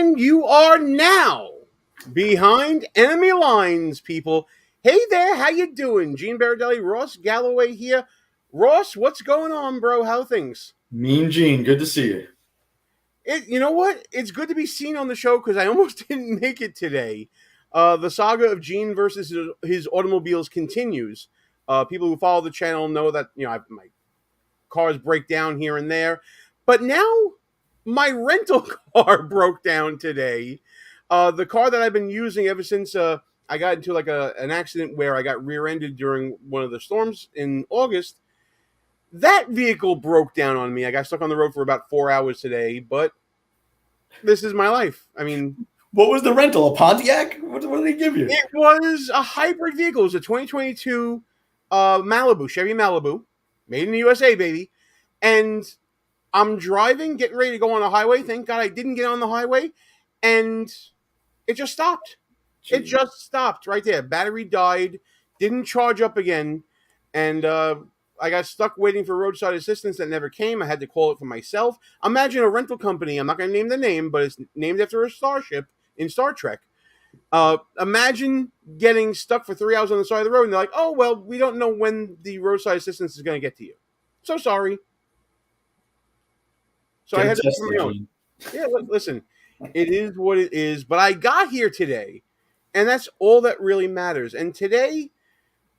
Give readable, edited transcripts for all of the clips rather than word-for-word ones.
And you are now behind enemy lines, people. Hey there, how you doing? Gene Berardelli, Ross Galloway here. Ross, what's going on, bro? How things? Mean Gene, good to see you. You know what? It's good to be seen on the show because I almost didn't make it today. The saga of Gene versus his automobiles continues. People who follow the channel know that my cars break down here and there, but now my rental car broke down today. The car that I've been using ever since I got into an accident where I got rear-ended during one of the storms in August. That vehicle broke down on me. I got stuck on the road for about 4 hours today, but this is my life. I mean, what was the rental? A Pontiac? What did they give you? It was a hybrid vehicle. It was a 2022 Malibu, Chevy Malibu, made in the USA, baby. And I'm driving, getting ready to go on the highway. Thank God I didn't get on the highway, and it just stopped. Jeez. It just stopped right there. Battery died, didn't charge up again, and I got stuck waiting for roadside assistance that never came. I had to call it for myself. Imagine a rental company. I'm not going to name the name, but it's named after a starship in Star Trek. Imagine getting stuck for 3 hours on the side of the road, and they're like, "Oh, well, we don't know when the roadside assistance is going to get to you. So sorry." So I had to do my own. Yeah, listen, it is what it is. But I got here today, and that's all that really matters. And today,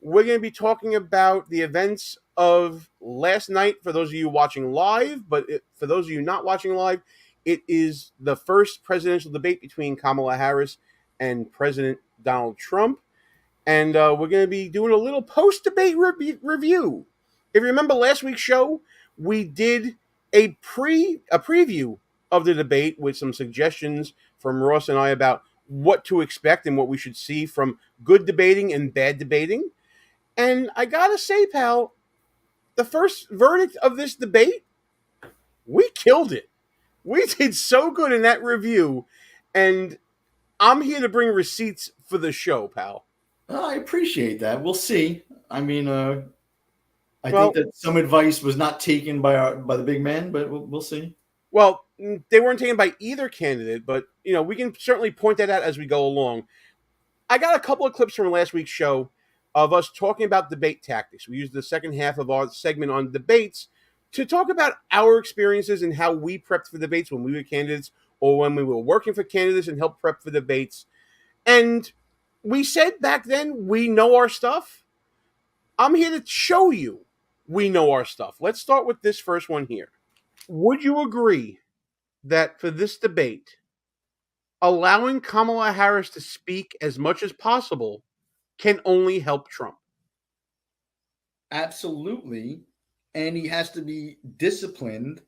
we're going to be talking about the events of last night for those of you watching live. But for those of you not watching live, it is the first presidential debate between Kamala Harris and President Donald Trump. And we're going to be doing a little post-debate review. If you remember last week's show, we did a preview of the debate with some suggestions from Ross and I about what to expect and what we should see from good debating and bad debating. And I gotta say, pal, the first verdict of this debate, we killed it. We did so good in that review, and I'm here to bring receipts for the show, pal. I appreciate that. We'll see. I mean, I think that some advice was not taken by the big man, but we'll see. Well, they weren't taken by either candidate, but we can certainly point that out as we go along. I got a couple of clips from last week's show of us talking about debate tactics. We used the second half of our segment on debates to talk about our experiences and how we prepped for debates when we were candidates or when we were working for candidates and helped prep for debates. And we said back then, we know our stuff. I'm here to show you we know our stuff. Let's start with this first one here. Would you agree that for this debate, allowing Kamala Harris to speak as much as possible can only help Trump? Absolutely. And he has to be disciplined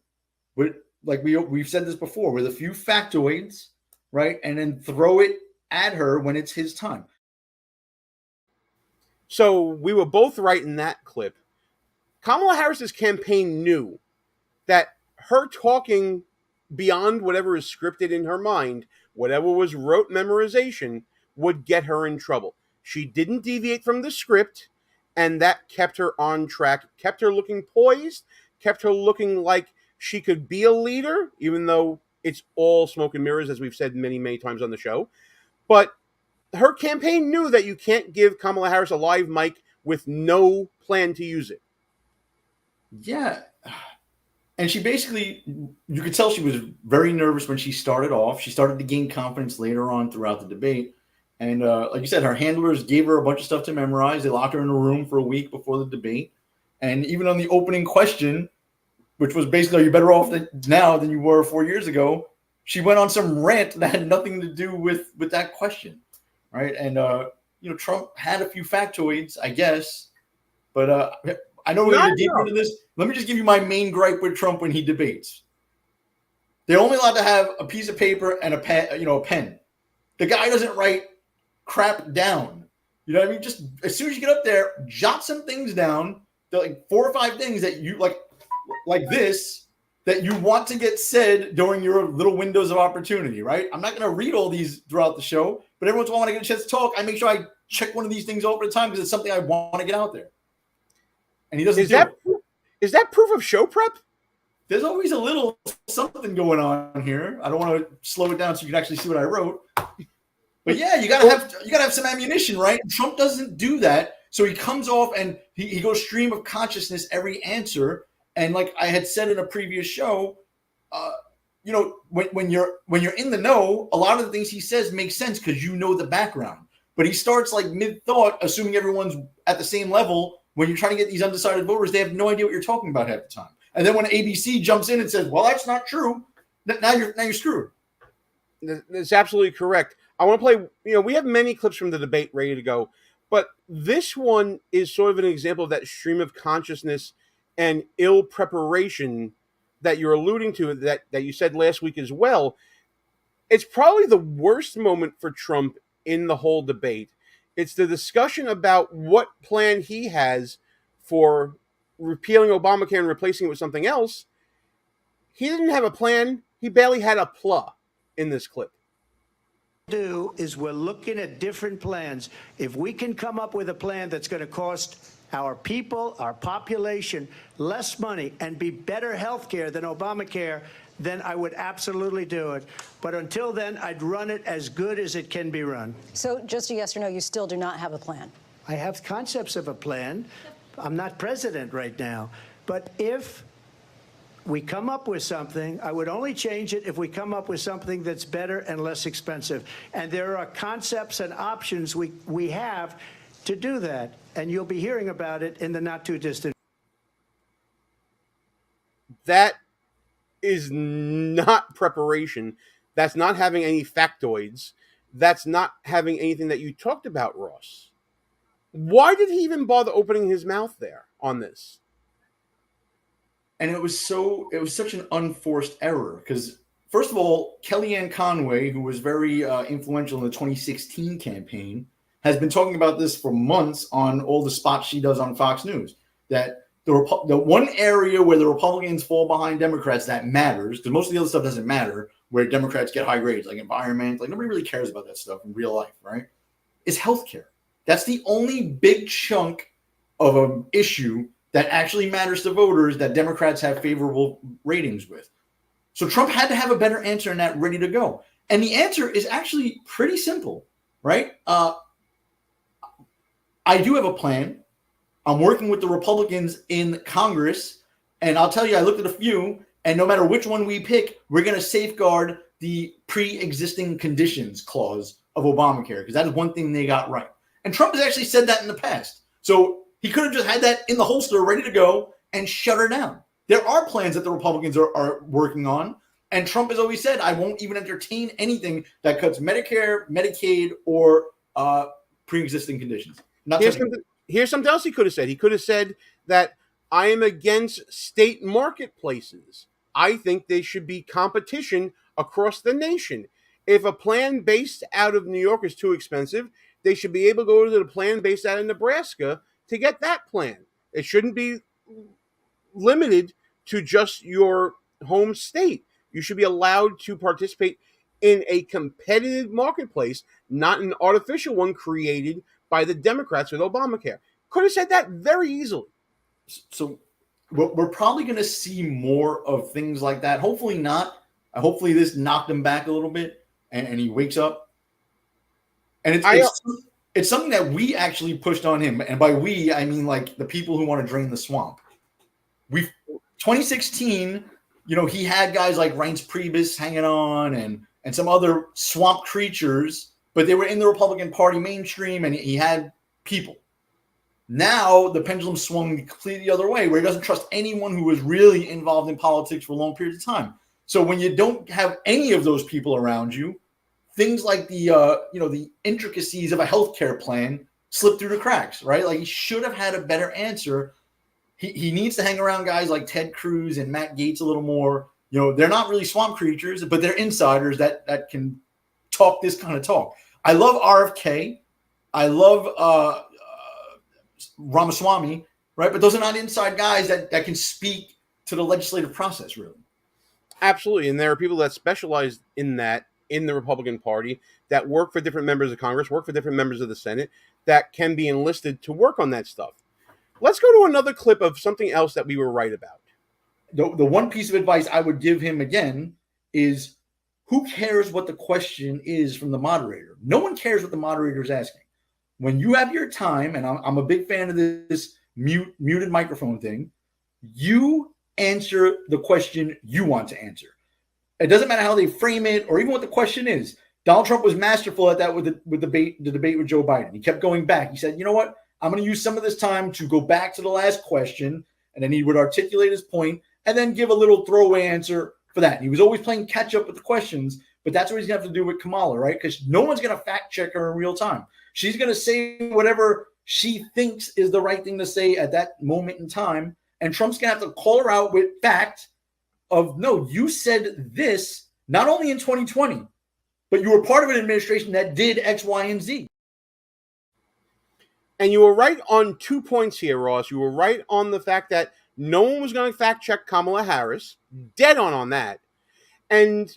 with, like we've said this before, with a few factoids, right? And then throw it at her when it's his time. So we were both right in that clip. Kamala Harris's campaign knew that her talking beyond whatever is scripted in her mind, whatever was rote memorization, would get her in trouble. She didn't deviate from the script, and that kept her on track, kept her looking poised, kept her looking like she could be a leader, even though it's all smoke and mirrors, as we've said many, many times on the show. But her campaign knew that you can't give Kamala Harris a live mic with no plan to use it. Yeah. And she basically, you could tell she was very nervous when she started off. She started to gain confidence later on throughout the debate. And like you said, her handlers gave her a bunch of stuff to memorize. They locked her in a room for a week before the debate. And even on the opening question, which was basically, are you better off now than you were 4 years ago? She went on some rant that had nothing to do with that question, right? And, Trump had a few factoids, I guess. But I know we're going to get deeper into this. Let me just give you my main gripe with Trump when he debates. They're only allowed to have a piece of paper and a pen. The guy doesn't write crap down. You know what I mean? Just as soon as you get up there, jot some things down. They're like 4 or 5 things that you like this, that you want to get said during your little windows of opportunity, right? I'm not going to read all these throughout the show, but every once in a while when I get a chance to talk, I make sure I check one of these things over at a time because it's something I want to get out there. And he doesn't do it. Is that proof of show prep? there's always a little something going on here. I don't want to slow it down so you can actually see what I wrote. But yeah, you gotta have some ammunition, right? Trump doesn't do that, so he comes off and he goes stream of consciousness every answer. And like I had said in a previous show, when you're in the know, a lot of the things he says make sense because you know the background. But he starts like mid-thought, assuming everyone's at the same level. When you're trying to get these undecided voters, they have no idea what you're talking about half the time. And then when ABC jumps in and says, "Well, that's not true," now you're screwed. That's absolutely correct. I want to play. We have many clips from the debate ready to go, but this one is sort of an example of that stream of consciousness and ill preparation that you're alluding to, that you said last week as well. It's probably the worst moment for Trump in the whole debate. It's the discussion about what plan he has for repealing Obamacare and replacing it with something else. He didn't have a plan. He barely had a pla in this clip. Do is we're looking at different plans. If we can come up with a plan that's going to cost our people, our population, less money and be better health care than Obamacare, then I would absolutely do it. But until then, I'd run it as good as it can be run. So just a yes or no, you still do not have a plan? I have concepts of a plan. I'm not president right now. But if we come up with something, I would only change it if we come up with something that's better and less expensive. And there are concepts and options we have to do that. And you'll be hearing about it in the not too distant. That is not preparation. That's not having any factoids. That's not having anything that you talked about, Ross. Why did he even bother opening his mouth there on this? And it was such an unforced error because, first of all, Kellyanne Conway, who was very influential in the 2016 campaign, has been talking about this for months on all the spots she does on Fox News, that the one area where the Republicans fall behind Democrats that matters, because most of the other stuff doesn't matter, where Democrats get high grades, like environment, like nobody really cares about that stuff in real life, right? Is healthcare. That's the only big chunk of an issue that actually matters to voters that Democrats have favorable ratings with. So Trump had to have a better answer than that ready to go. And the answer is actually pretty simple, right? I do have a plan. I'm working with the Republicans in Congress. And I'll tell you, I looked at a few, and no matter which one we pick, we're going to safeguard the pre-existing conditions clause of Obamacare, because that is one thing they got right. And Trump has actually said that in the past. So he could have just had that in the holster ready to go and shut her down. There are plans that the Republicans are working on. And Trump has always said, I won't even entertain anything that cuts Medicare, Medicaid, or pre-existing conditions. Here's something else he could have said. He could have said that I am against state marketplaces. I think they should be competition across the nation. If a plan based out of New York is too expensive, they should be able to go to the plan based out of Nebraska to get that plan. It shouldn't be limited to just your home state. You should be allowed to participate in a competitive marketplace, not an artificial one created by the Democrats with Obamacare. Could have said that very easily. So we're probably going to see more of things like that. Hopefully not. Hopefully this knocked him back a little bit and he wakes up. And it's something that we actually pushed on him. And by we, I mean like the people who want to drain the swamp. 2016, he had guys like Reince Priebus hanging on and some other swamp creatures, but they were in the Republican Party mainstream and he had people. Now the pendulum swung completely the other way, where he doesn't trust anyone who was really involved in politics for long periods of time. So when you don't have any of those people around you, things like the intricacies of a healthcare plan slip through the cracks, right? Like he should have had a better answer. He needs to hang around guys like Ted Cruz and Matt Gaetz a little more. They're not really swamp creatures, but they're insiders that can talk this kind of talk. I love RFK. I love Ramaswamy, right? But those are not inside guys that can speak to the legislative process, really. Absolutely. And there are people that specialize in that in the Republican Party that work for different members of Congress, work for different members of the Senate that can be enlisted to work on that stuff. Let's go to another clip of something else that we were right about. the one piece of advice I would give him again is, who cares what the question is from the moderator? No one cares what the moderator is asking. When you have your time, and I'm a big fan of this muted microphone thing, you answer the question you want to answer. It doesn't matter how they frame it or even what the question is. Donald Trump was masterful at that with the debate with Joe Biden. He kept going back. He said, you know what? I'm going to use some of this time to go back to the last question, and then he would articulate his point and then give a little throwaway answer for that. And he was always playing catch up with the questions, but that's what he's going to have to do with Kamala, right? Because no one's going to fact check her in real time. She's going to say whatever she thinks is the right thing to say at that moment in time, and Trump's going to have to call her out with fact of, no, you said this not only in 2020, but you were part of an administration that did X, Y, and Z. And you were right on 2 points here, Ross. You were right on the fact that no one was going to fact check Kamala Harris. Dead on that. And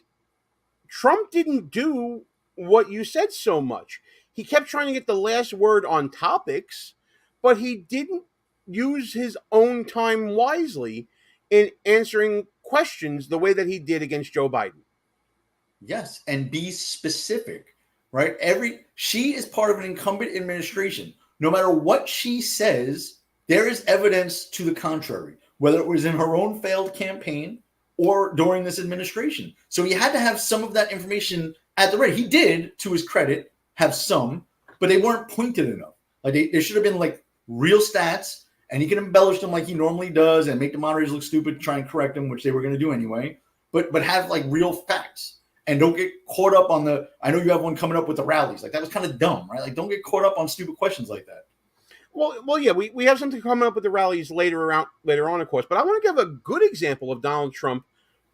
Trump didn't do what you said so much. He kept trying to get the last word on topics, but he didn't use his own time wisely in answering questions the way that he did against Joe Biden. Yes, and be specific, right? She is part of an incumbent administration. No matter what she says, there is evidence to the contrary, whether it was in her own failed campaign or during this administration. So he had to have some of that information at the ready. He did, to his credit, have some, but they weren't pointed enough. Like there should have been like real stats, and he can embellish them like he normally does and make the moderators look stupid, try and correct them, which they were going to do anyway. But have like real facts. And don't get caught up on I know you have one coming up with the rallies. Like, that was kind of dumb, right? Like, don't get caught up on stupid questions like that. Well, yeah, we have something coming up with the rallies later on, of course. But I want to give a good example of Donald Trump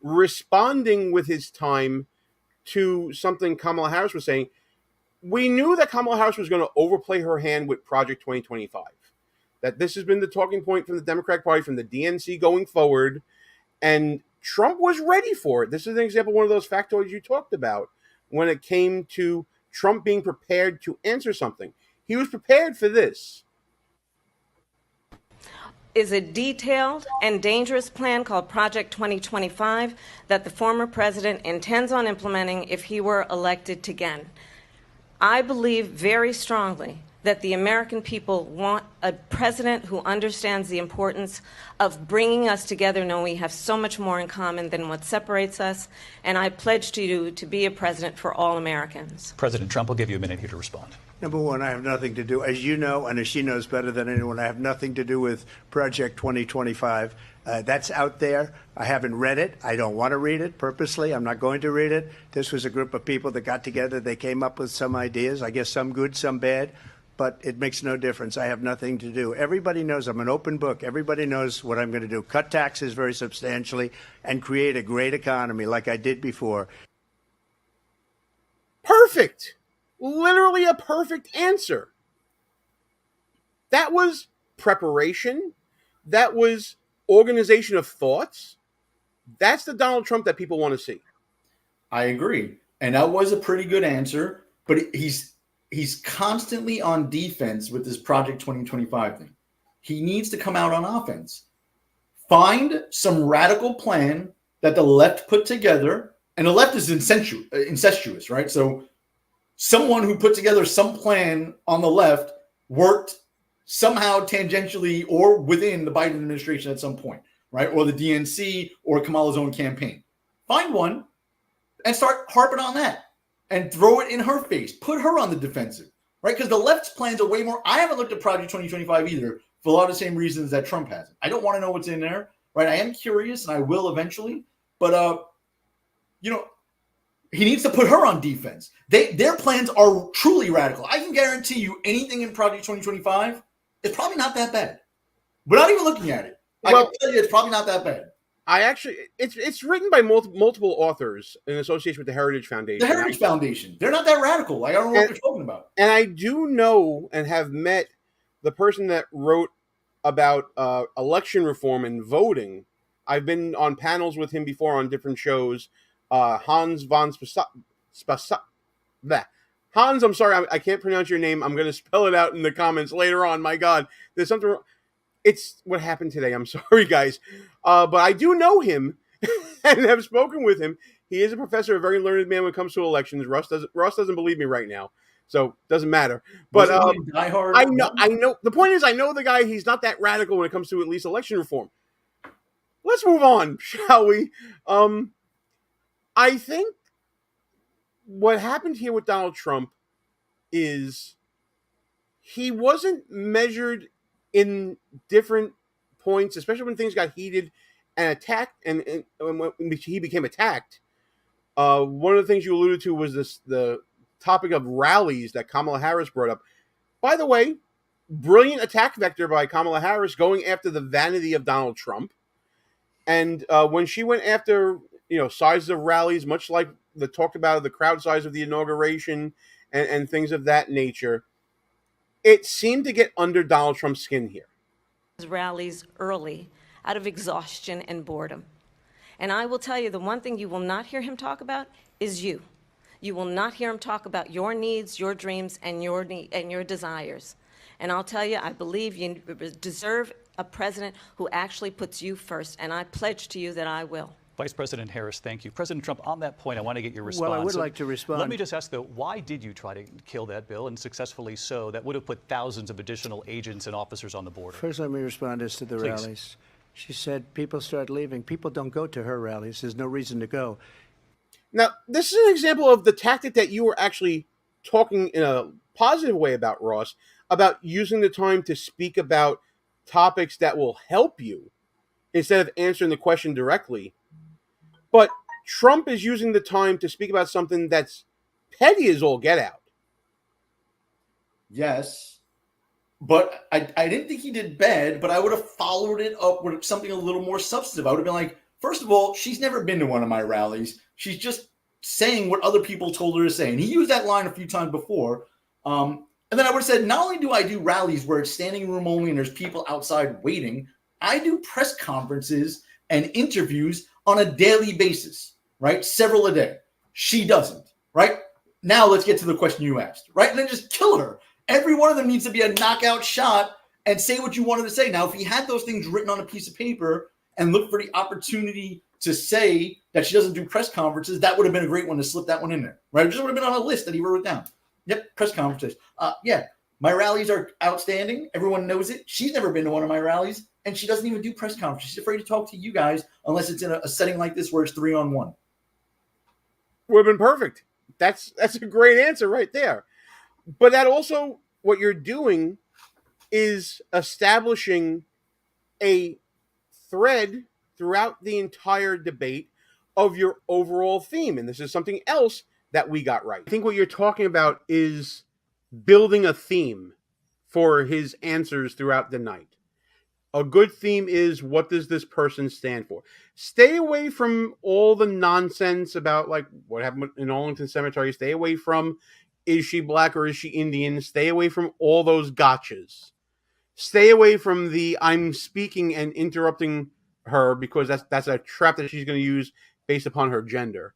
responding with his time to something Kamala Harris was saying. We knew that Kamala Harris was going to overplay her hand with Project 2025. That this has been the talking point from the Democratic Party, from the DNC going forward. And Trump was ready for it. This is an example of one of those factoids you talked about when it came to Trump being prepared to answer something. He was prepared for this. Is a detailed and dangerous plan called Project 2025 that the former president intends on implementing if he were elected again. I believe very strongly that the American people want a president who understands the importance of bringing us together, knowing we have so much more in common than what separates us. And I pledge to you to be a president for all Americans. President Trump will give you a minute here to respond. Number one, I have nothing to do, as you know, and as she knows better than anyone, I have nothing to do with Project 2025. That's out there. I haven't read it. I don't want to read it purposely. I'm not going to read it. This was a group of people that got together. They came up with some ideas, I guess some good, some bad. But it makes no difference. I have nothing to do. Everybody knows I'm an open book. Everybody knows what I'm going to do. Cut taxes very substantially and create a great economy like I did before. Perfect. Literally a perfect answer. That was preparation. That was organization of thoughts. That's the Donald Trump that people want to see. I agree. And that was a pretty good answer, but he's constantly on defense with this Project 2025 thing. He needs to come out on offense. Find some radical plan that the left put together, and the left is incestuous, right? So someone who put together some plan on the left worked somehow tangentially or within the Biden administration at some point, right? Or the DNC or Kamala's own campaign. Find one and start harping on that. And throw it in her face. Put her on the defensive, right? Because the left's plans are way more. I haven't looked at Project 2025 either for a lot of the same reasons that Trump hasn't. I don't want to know what's in there, right? I am curious, and I will eventually. But, he needs to put her on defense. Their plans are truly radical. I can guarantee you anything in Project 2025 is probably not that bad. We're not even looking at it. I can tell you it's probably not that bad. It's written by multiple authors in association with the Heritage Foundation. The Heritage Foundation. They're not that radical. I don't know what they're talking about. And I do know and have met the person that wrote about election reform and voting. I've been on panels with him before on different shows. Hans von Hans, I'm sorry, I can't pronounce your name. I'm going to spell it out in the comments later on. My God, there's something wrong. it's what happened today. I'm sorry, guys. But I do know him and have spoken with him. He is a professor, a very learned man when it comes to elections. Ross doesn't believe me right now, so doesn't matter. But I know. The point is, I know the guy. He's not that radical when it comes to at least election reform. Let's move on, shall we? I think what happened here with Donald Trump is he wasn't measured in different points, especially when things got heated and attacked, and when he became attacked. One of the things you alluded to was the topic of rallies that Kamala Harris brought up. By the way, brilliant attack vector by Kamala Harris going after the vanity of Donald Trump. And when she went after, sizes of rallies, much like the talked about the crowd size of the inauguration and things of that nature, it seemed to get under Donald Trump's skin here. Rallies early out of exhaustion and boredom. And I will tell you, the one thing you will not hear him talk about is you. You will not hear him talk about your needs, your dreams, and your desires. And I'll tell you, I believe you deserve a president who actually puts you first, and I pledge to you that I will. Vice President Harris, thank you. President Trump, on that point, I want to get your response. Well, I would like to respond. Let me just ask, though, why did you try to kill that bill, and successfully so, that would have put thousands of additional agents and officers on the border? First, let me respond as to the rallies. She said people start leaving. People don't go to her rallies. There's no reason to go. Now, this is an example of the tactic that you were actually talking in a positive way about, Ross, about using the time to speak about topics that will help you instead of answering the question directly. But Trump is using the time to speak about something that's petty as all get out. Yes. But I didn't think he did bad, but I would have followed it up with something a little more substantive. I would have been like, first of all, she's never been to one of my rallies. She's just saying what other people told her to say. And he used that line a few times before. And then I would have said, not only do I do rallies where it's standing room only and there's people outside waiting, I do press conferences and interviews on a daily basis, right? Several a day. She doesn't, right? Now let's get to the question you asked, right? And then just kill her. Every one of them needs to be a knockout shot and say what you wanted to say. Now, if he had those things written on a piece of paper and looked for the opportunity to say that she doesn't do press conferences, that would have been a great one to slip that one in there, right? It just would have been on a list that he wrote down. Yep, press conferences. Yeah, my rallies are outstanding. Everyone knows it. She's never been to one of my rallies, and she doesn't even do press conferences. She's afraid to talk to you guys unless it's in a setting like this where it's 3-on-1. Would have been perfect. That's a great answer right there. But that also, what you're doing is establishing a thread throughout the entire debate of your overall theme. And this is something else that we got right. I think what you're talking about is building a theme for his answers throughout the night. A good theme is, what does this person stand for? Stay away from all the nonsense about like what happened in Arlington Cemetery. Stay away from, is she black or is she Indian? Stay away from all those gotchas. Stay away from the I'm speaking and interrupting her because that's a trap that she's going to use based upon her gender.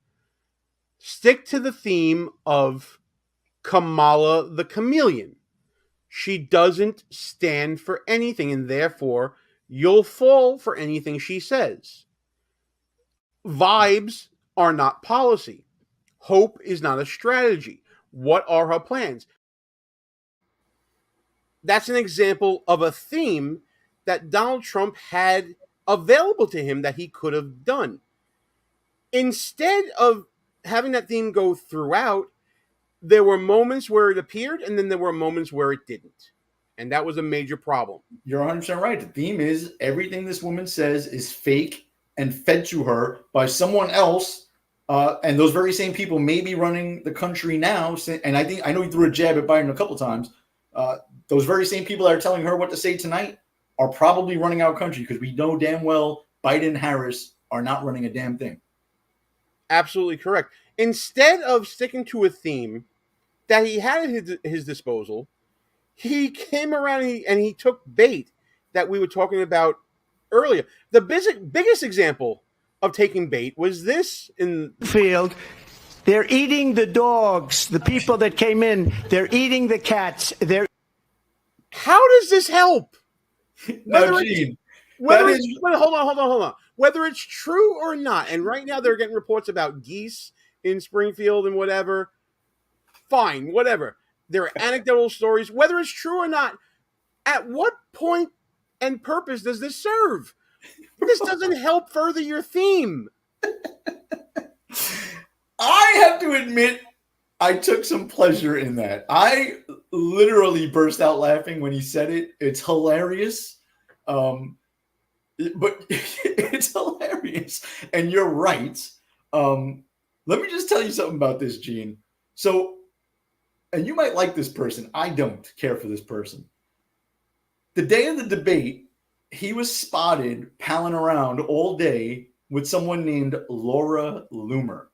Stick to the theme of Kamala the chameleon. She doesn't stand for anything, and therefore you'll fall for anything she says. Vibes are not policy. Hope is not a strategy. What are her plans? That's an example of a theme that Donald Trump had available to him that he could have done. Instead of having that theme go throughout, there were moments where it appeared, and then there were moments where it didn't. And that was a major problem. You're 100% right. The theme is everything this woman says is fake and fed to her by someone else. And those very same people may be running the country now. And I know he threw a jab at Biden a couple times. Those very same people that are telling her what to say tonight are probably running our country, because we know damn well Biden and Harris are not running a damn thing. Absolutely correct. Instead of sticking to a theme that he had at his disposal, he came around and he took bait that we were talking about earlier. The biggest example of taking bait was this in field. They're eating the dogs. The people that came in, they're eating the cats. How does this help? No, Gene. Hold on. Whether it's true or not, and right now they're getting reports about geese in Springfield and whatever. Fine, whatever. There are anecdotal stories. Whether it's true or not, at what point and purpose does this serve? This doesn't help further your theme. I have to admit, I took some pleasure in that. I literally burst out laughing when he said it. It's hilarious. But it's hilarious. And you're right. Let me just tell you something about this, Gene. So, and you might like this person. I don't care for this person. The day of the debate, he was spotted palling around all day with someone named Laura Loomer.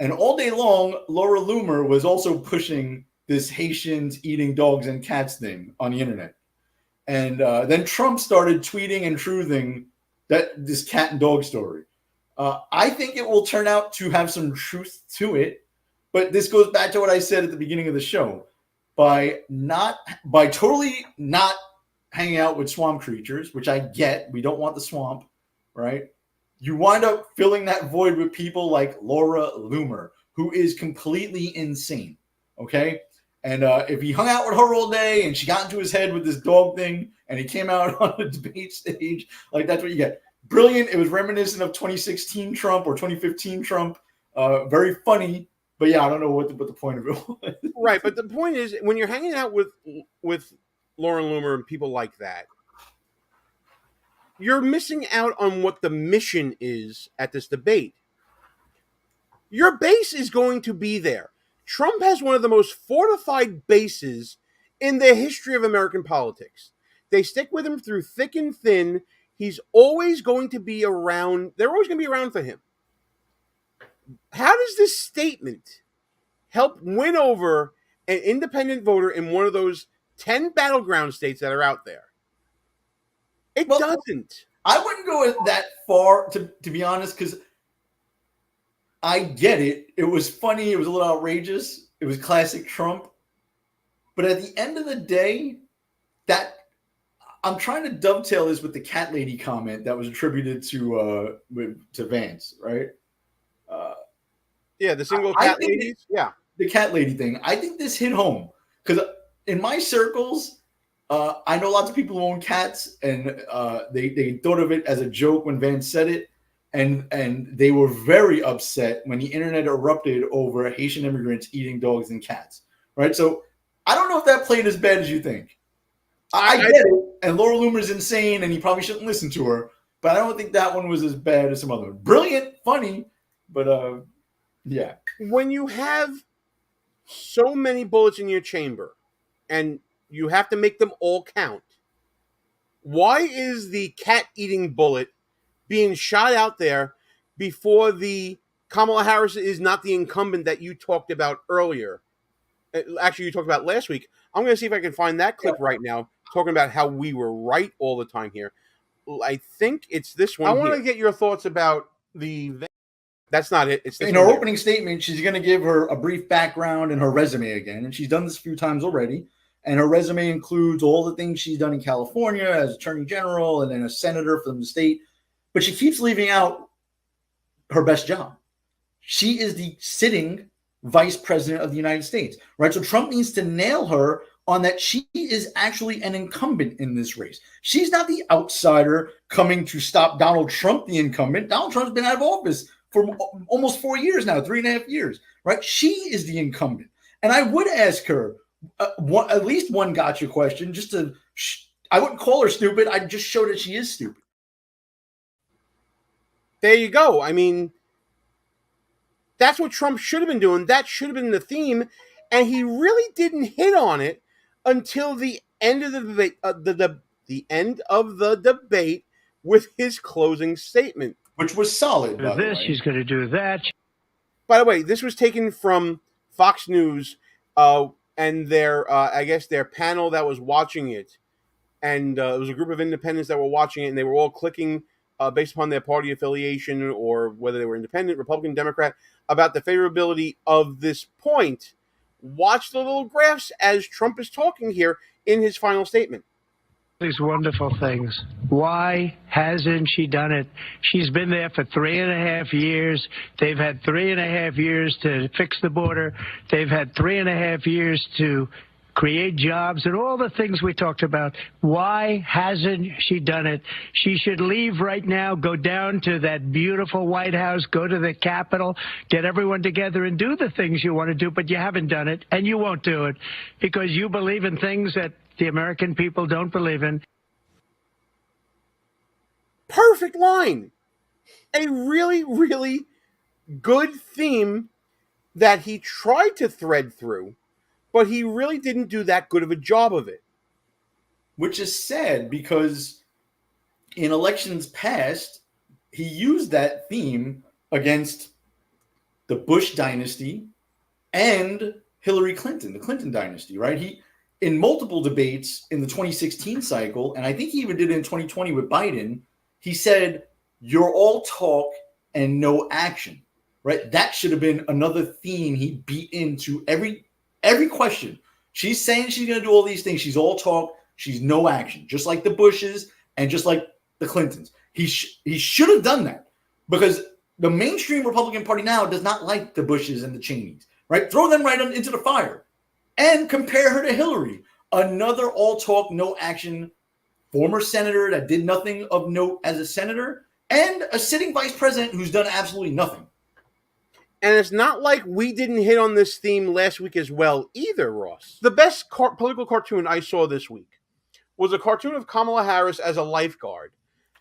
And all day long, Laura Loomer was also pushing this Haitians eating dogs and cats thing on the internet. And then Trump started tweeting and truthing that this cat and dog story. I think it will turn out to have some truth to it. But this goes back to what I said at the beginning of the show. By totally not hanging out with swamp creatures, which I get, we don't want the swamp, right? You wind up filling that void with people like Laura Loomer, who is completely insane, okay? And if he hung out with her all day and she got into his head with this dog thing and he came out on the debate stage, like that's what you get. Brilliant. It was reminiscent of 2016 Trump or 2015 Trump. Very funny. But yeah, I don't know what the point of it was. Right, but the point is, when you're hanging out with Lauren Loomer and people like that, you're missing out on what the mission is at this debate. Your base is going to be there. Trump has one of the most fortified bases in the history of American politics. They stick with him through thick and thin. He's always going to be around. They're always going to be around for him. How does this statement help win over an independent voter in one of those 10 battleground states that are out there? It doesn't. I wouldn't go that far, to be honest, because I get it. It was funny. It was a little outrageous. It was classic Trump. But at the end of the day, that I'm trying to dovetail this with the cat lady comment that was attributed to Vance, right? Yeah, the single cat ladies. Yeah, the cat lady thing. I think this hit home because in my circles, I know lots of people who own cats, and they thought of it as a joke when Vance said it, and they were very upset when the internet erupted over Haitian immigrants eating dogs and cats. Right, so I don't know if that played as bad as you think. I get it, and Laura Loomer's insane, and he probably shouldn't listen to her. But I don't think that one was as bad as some other one. Brilliant, funny, but yeah. When you have so many bullets in your chamber, and you have to make them all count, why is the cat-eating bullet being shot out there before the Kamala Harris is not the incumbent that you talked about earlier? Actually, you talked about last week. I'm going to see if I can find that clip right now, talking about how we were right all the time here. I think it's this one. I want to get your thoughts about the... That's not it. It's in her opening statement, she's going to give her a brief background and her resume again. And she's done this a few times already. And her resume includes all the things she's done in California as attorney general and then a senator from the state. But she keeps leaving out her best job. She is the sitting vice president of the United States, right? So Trump needs to nail her on that she is actually an incumbent in this race. She's not the outsider coming to stop Donald Trump, the incumbent. Donald Trump's been out of office for almost 4 years now, 3.5 years, right? She is the incumbent. And I would ask her at least one gotcha question, just to, I wouldn't call her stupid. I'd just show that she is stupid. There you go. I mean, that's what Trump should have been doing. That should have been the theme. And he really didn't hit on it until the end of the debate, the end of the debate with his closing statement. Which was solid, by the way. She's going to do that. By the way, this was taken from Fox News and their, I guess, their panel that was watching it. And it was a group of independents that were watching it, and they were all clicking based upon their party affiliation or whether they were independent, Republican, Democrat, about the favorability of this point. Watch the little graphs as Trump is talking here in his final statement. These wonderful things. Why hasn't she done it? She's been there for 3.5 years. They've had 3.5 years to fix the border. They've had 3.5 years to create jobs and all the things we talked about. Why hasn't she done it? She should leave right now, go down to that beautiful White House, go to the Capitol, get everyone together and do the things you want to do, but you haven't done it, and you won't do it because you believe in things that the American people don't believe in. Perfect line. A really, really good theme that he tried to thread through, but he really didn't do that good of a job of it. Which is sad because in elections past, he used that theme against the Bush dynasty and Hillary Clinton, the Clinton dynasty, right? He, in multiple debates in the 2016 cycle, and I think he even did it in 2020 with Biden, he said, "You're all talk and no action," right? That should have been another theme he beat into every question. She's saying she's going to do all these things. She's all talk. She's no action, just like the Bushes and just like the Clintons. He should have done that because the mainstream Republican Party now does not like the Bushes and the Cheneys, right? Throw them right into the fire and compare her to Hillary, another all talk, no action former senator that did nothing of note as a senator and a sitting vice president who's done absolutely nothing. And it's not like we didn't hit on this theme last week as well either, Ross. The best political cartoon I saw this week was a cartoon of Kamala Harris as a lifeguard,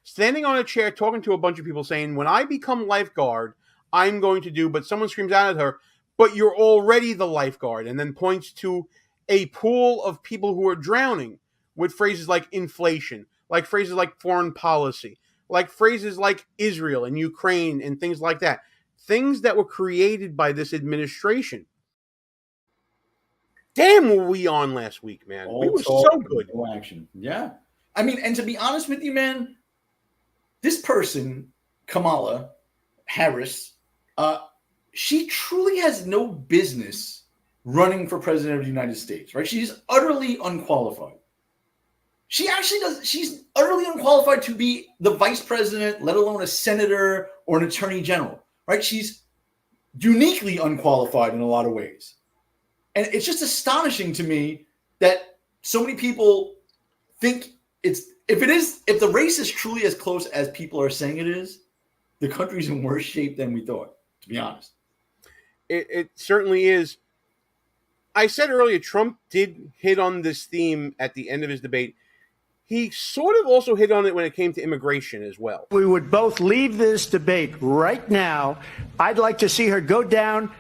standing on a chair talking to a bunch of people saying, "When I become lifeguard, I'm going to do," but someone screams out at her, "But you're already the lifeguard," and then points to a pool of people who are drowning with phrases like inflation, like phrases like foreign policy, like phrases like Israel and Ukraine and things like that. Things that were created by this administration. Damn, were we on last week, man. We were so good. No action. Yeah. I mean, and to be honest with you, man, this person, Kamala Harris, she truly has no business running for president of the United States, right? She's utterly unqualified. She actually does. She's utterly unqualified to be the vice president, let alone a senator or an attorney general, right? She's uniquely unqualified in a lot of ways. And it's just astonishing to me that so many people think if the race is truly as close as people are saying it is, the country's in worse shape than we thought, to be honest. It certainly is. I said earlier, Trump did hit on this theme at the end of his debate. He sort of also hit on it when it came to immigration as well. We would both leave this debate right now. I'd like to see her go down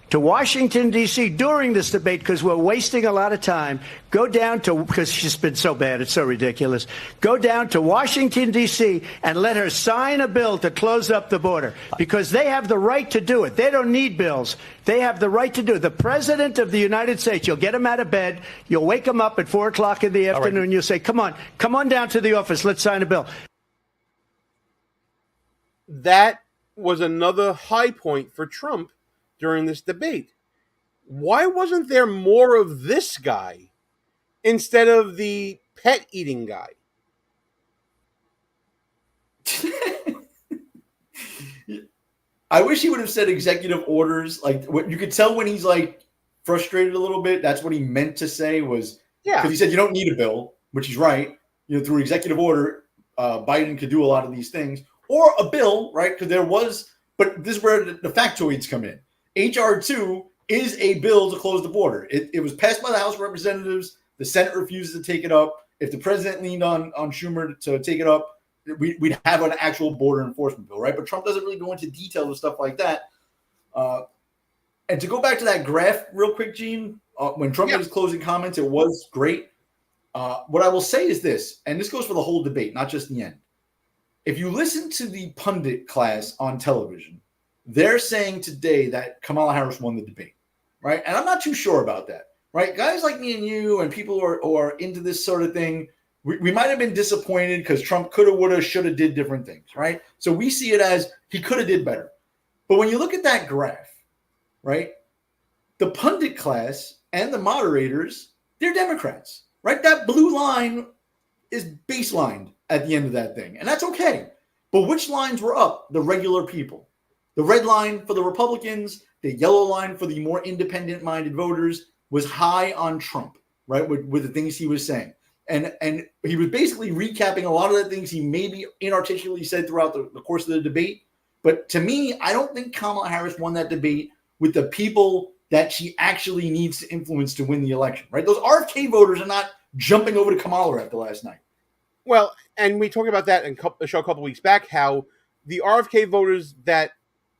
to Washington, D.C. during this debate because we're wasting a lot of time. Go down to, because she's been so bad, it's so ridiculous. Go down to Washington, D.C. and let her sign a bill to close up the border because they have the right to do it. They don't need bills. They have the right to do it. The president of the United States, you'll get him out of bed. You'll wake him up at 4 o'clock in the afternoon. Right. You'll say, come on down to the office. Let's sign a bill. That was another high point for Trump during this debate. Why wasn't there more of this guy instead of the pet eating guy? I wish he would have said executive orders. Like what you could tell when he's like frustrated a little bit. That's what he meant to say was, because he said you don't need a bill, which he's right. Through executive order, Biden could do a lot of these things, or a bill, right? Because there was, but this is where the factoids come in. H.R. 2 is a bill to close the border. It was passed by the House of Representatives. The Senate refuses to take it up. If the president leaned on Schumer to take it up, we'd have an actual border enforcement bill, right? But Trump doesn't really go into details and stuff like that. And to go back to that graph real quick, Gene, when Trump made his closing comments, it was great. What I will say is this, and this goes for the whole debate, not just the end. If you listen to the pundit class on television, they're saying today that Kamala Harris won the debate, right? And I'm not too sure about that, right? Guys like me and you and people who are into this sort of thing, we might have been disappointed because Trump coulda, woulda, shoulda did different things, right? So we see it as he coulda did better. But when you look at that graph, right, the pundit class and the moderators, they're Democrats, right? That blue line is baselined at the end of that thing. And that's okay. But which lines were up? The regular people. The red line for the Republicans, the yellow line for the more independent-minded voters was high on Trump, right, with the things he was saying. And he was basically recapping a lot of the things he maybe inarticulately said throughout the course of the debate. But to me, I don't think Kamala Harris won that debate with the people that she actually needs to influence to win the election, right? Those RFK voters are not jumping over to Kamala after last night. Well, and we talked about that in the show a couple weeks back, how the RFK voters that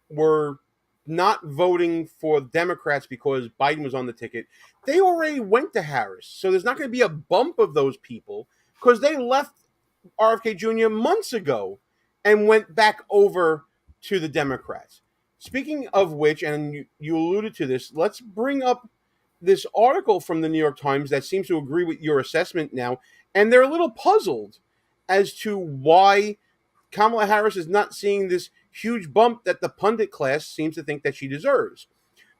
were not voting for Democrats because Biden was on the ticket, they already went to Harris. So there's not going to be a bump of those people because they left RFK Jr. months ago and went back over to the Democrats. Speaking of which, and you alluded to this, let's bring up this article from the New York Times that seems to agree with your assessment now. And they're a little puzzled as to why Kamala Harris is not seeing this huge bump that the pundit class seems to think that she deserves.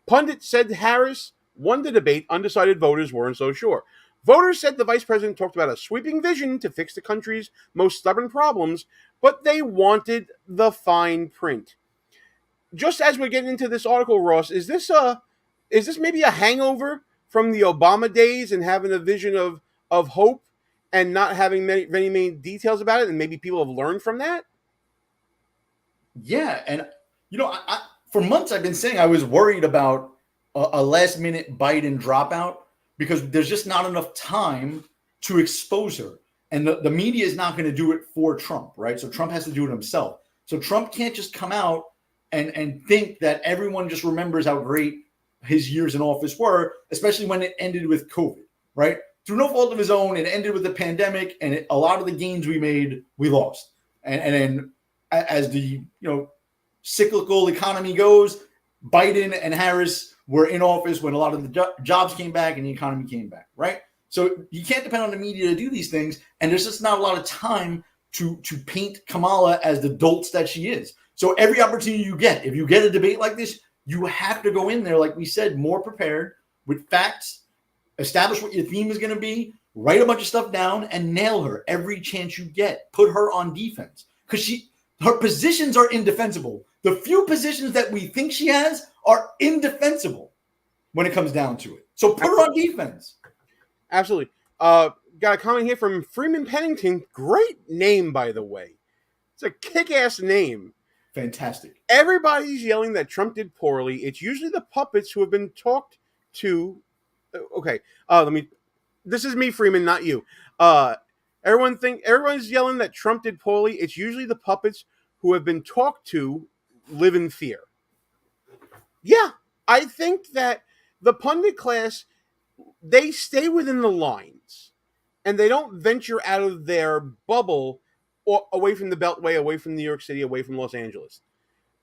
Pundits said Harris won the debate. Undecided voters weren't so sure. Voters said the vice president talked about a sweeping vision to fix the country's most stubborn problems, but they wanted the fine print. Just as we're getting into this article, Ross, is this maybe a hangover from the Obama days and having a vision of hope and not having many details about it, and maybe people have learned from that? Yeah, and I for months I've been saying I was worried about a last-minute Biden dropout because there's just not enough time to expose her. And the media is not going to do it for Trump, right? So Trump has to do it himself. So Trump can't just come out and think that everyone just remembers how great his years in office were, especially when it ended with COVID, right? Through no fault of his own, it ended with the pandemic, and a lot of the gains we made, we lost. And then as the cyclical economy goes, Biden and Harris were in office when a lot of the jobs came back and the economy came back, right? So you can't depend on the media to do these things, and there's just not a lot of time to paint Kamala as the dolts that she is. So every opportunity you get, if you get a debate like this, you have to go in there, like we said, more prepared with facts, establish what your theme is going to be, write a bunch of stuff down, and nail her every chance you get. Put her on defense because her positions are indefensible. The few positions that we think she has are indefensible when it comes down to it. So put her on defense. Absolutely. Got a comment here from Freeman Pennington. Great name, by the way. It's a kick-ass name. Fantastic. Everybody's yelling that Trump did poorly. It's usually the puppets who have been talked to. Okay. This is me, Freeman, not you. Everyone's yelling that Trump did poorly. It's usually the puppets who have been talked to live in fear. Yeah, I think that the pundit class, they stay within the lines and they don't venture out of their bubble or away from the Beltway, away from New York City, away from Los Angeles.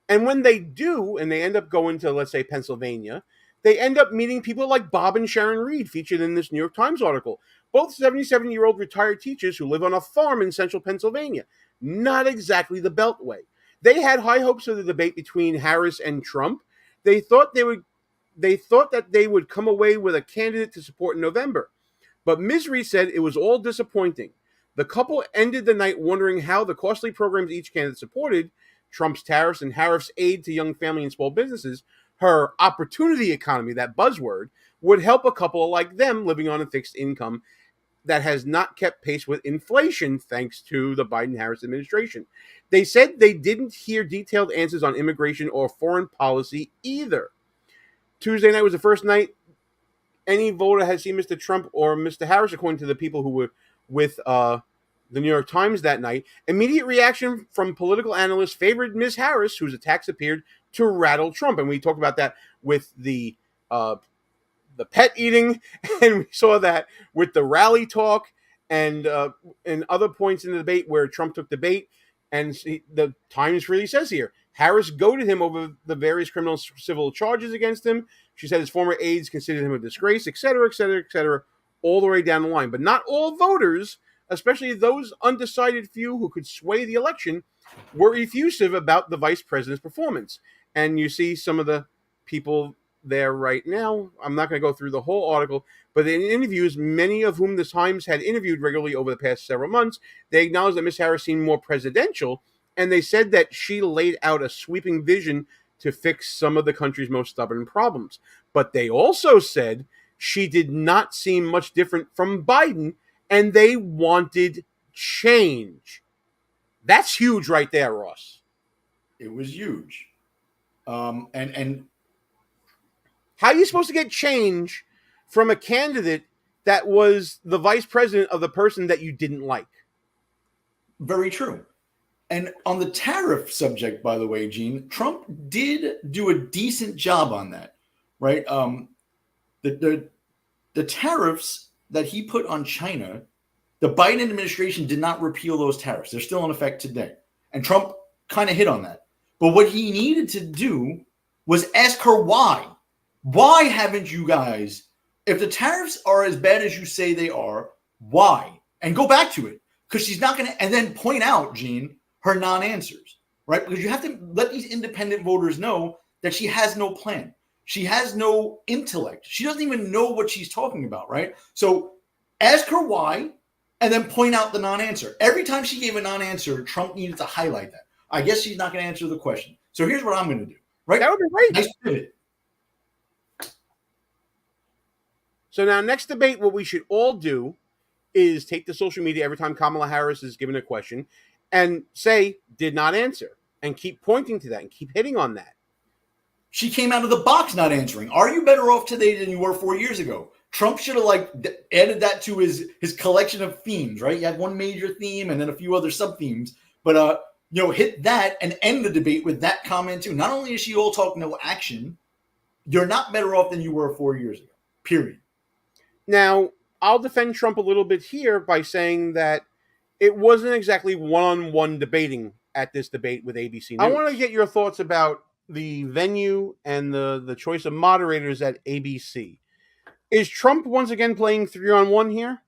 And when they do, and they end up going to, let's say, Pennsylvania, they end up meeting people like Bob and Sharon Reed, featured in this New York Times article. Both 77-year-old retired teachers who live on a farm in central Pennsylvania. Not exactly the Beltway. They had high hopes for the debate between Harris and Trump. They thought that they would come away with a candidate to support in November. But Ms. Reed said it was all disappointing. The couple ended the night wondering how the costly programs each candidate supported, Trump's tariffs and Harris' aid to young family and small businesses, her opportunity economy, that buzzword, would help a couple like them living on a fixed income that has not kept pace with inflation thanks to the Biden-Harris administration. They said they didn't hear detailed answers on immigration or foreign policy either. Tuesday night was the first night any voter has seen Mr. Trump or Mr. Harris, according to the people who were with the New York Times that night. Immediate reaction from political analysts favored Ms. Harris, whose attacks appeared to rattle Trump. And we talked about that with the pet eating, and we saw that with the rally talk and other points in the debate where Trump took the bait. And the Times really says here, Harris goaded him over the various criminal civil charges against him. She said his former aides considered him a disgrace, et cetera, all the way down the line. But not all voters, especially those undecided few who could sway the election, were effusive about the vice president's performance. And you see some of the people there right now. I'm not going to go through the whole article, but in interviews, many of whom the Times had interviewed regularly over the past several months, they acknowledged that Ms. Harris seemed more presidential, and they said that she laid out a sweeping vision to fix some of the country's most stubborn problems. But they also said she did not seem much different from Biden, and they wanted change. That's huge right there, Ross. It was huge. And how are you supposed to get change from a candidate that was the vice president of the person that you didn't like? Very true. And on the tariff subject, by the way, Gene, Trump did do a decent job on that, right? The tariffs that he put on China, the Biden administration did not repeal those tariffs. They're still in effect today. And Trump kind of hit on that. But what he needed to do was ask her why. Why haven't you guys, if the tariffs are as bad as you say they are, why? And go back to it. Because she's not going to, and then point out, Gene, her non-answers, right? Because you have to let these independent voters know that she has no plan. She has no intellect. She doesn't even know what she's talking about, right? So ask her why, and then point out the non-answer. Every time she gave a non-answer, Trump needed to highlight that. I guess she's not going to answer the question. So here's what I'm going to do, right? That would be great. Nice pivot. So now, next debate, what we should all do is take to social media every time Kamala Harris is given a question and say, did not answer, and keep pointing to that and keep hitting on that. She came out of the box not answering. Are you better off today than you were 4 years ago? Trump should have added that to his collection of themes, right? You had one major theme and then a few other sub themes, but hit that and end the debate with that comment too. Not only is she all talk, no action, you're not better off than you were 4 years ago, period. Now, I'll defend Trump a little bit here by saying that it wasn't exactly one-on-one debating at this debate with ABC News. I want to get your thoughts about the venue and the choice of moderators at ABC. Is Trump once again playing 3-on-1 here?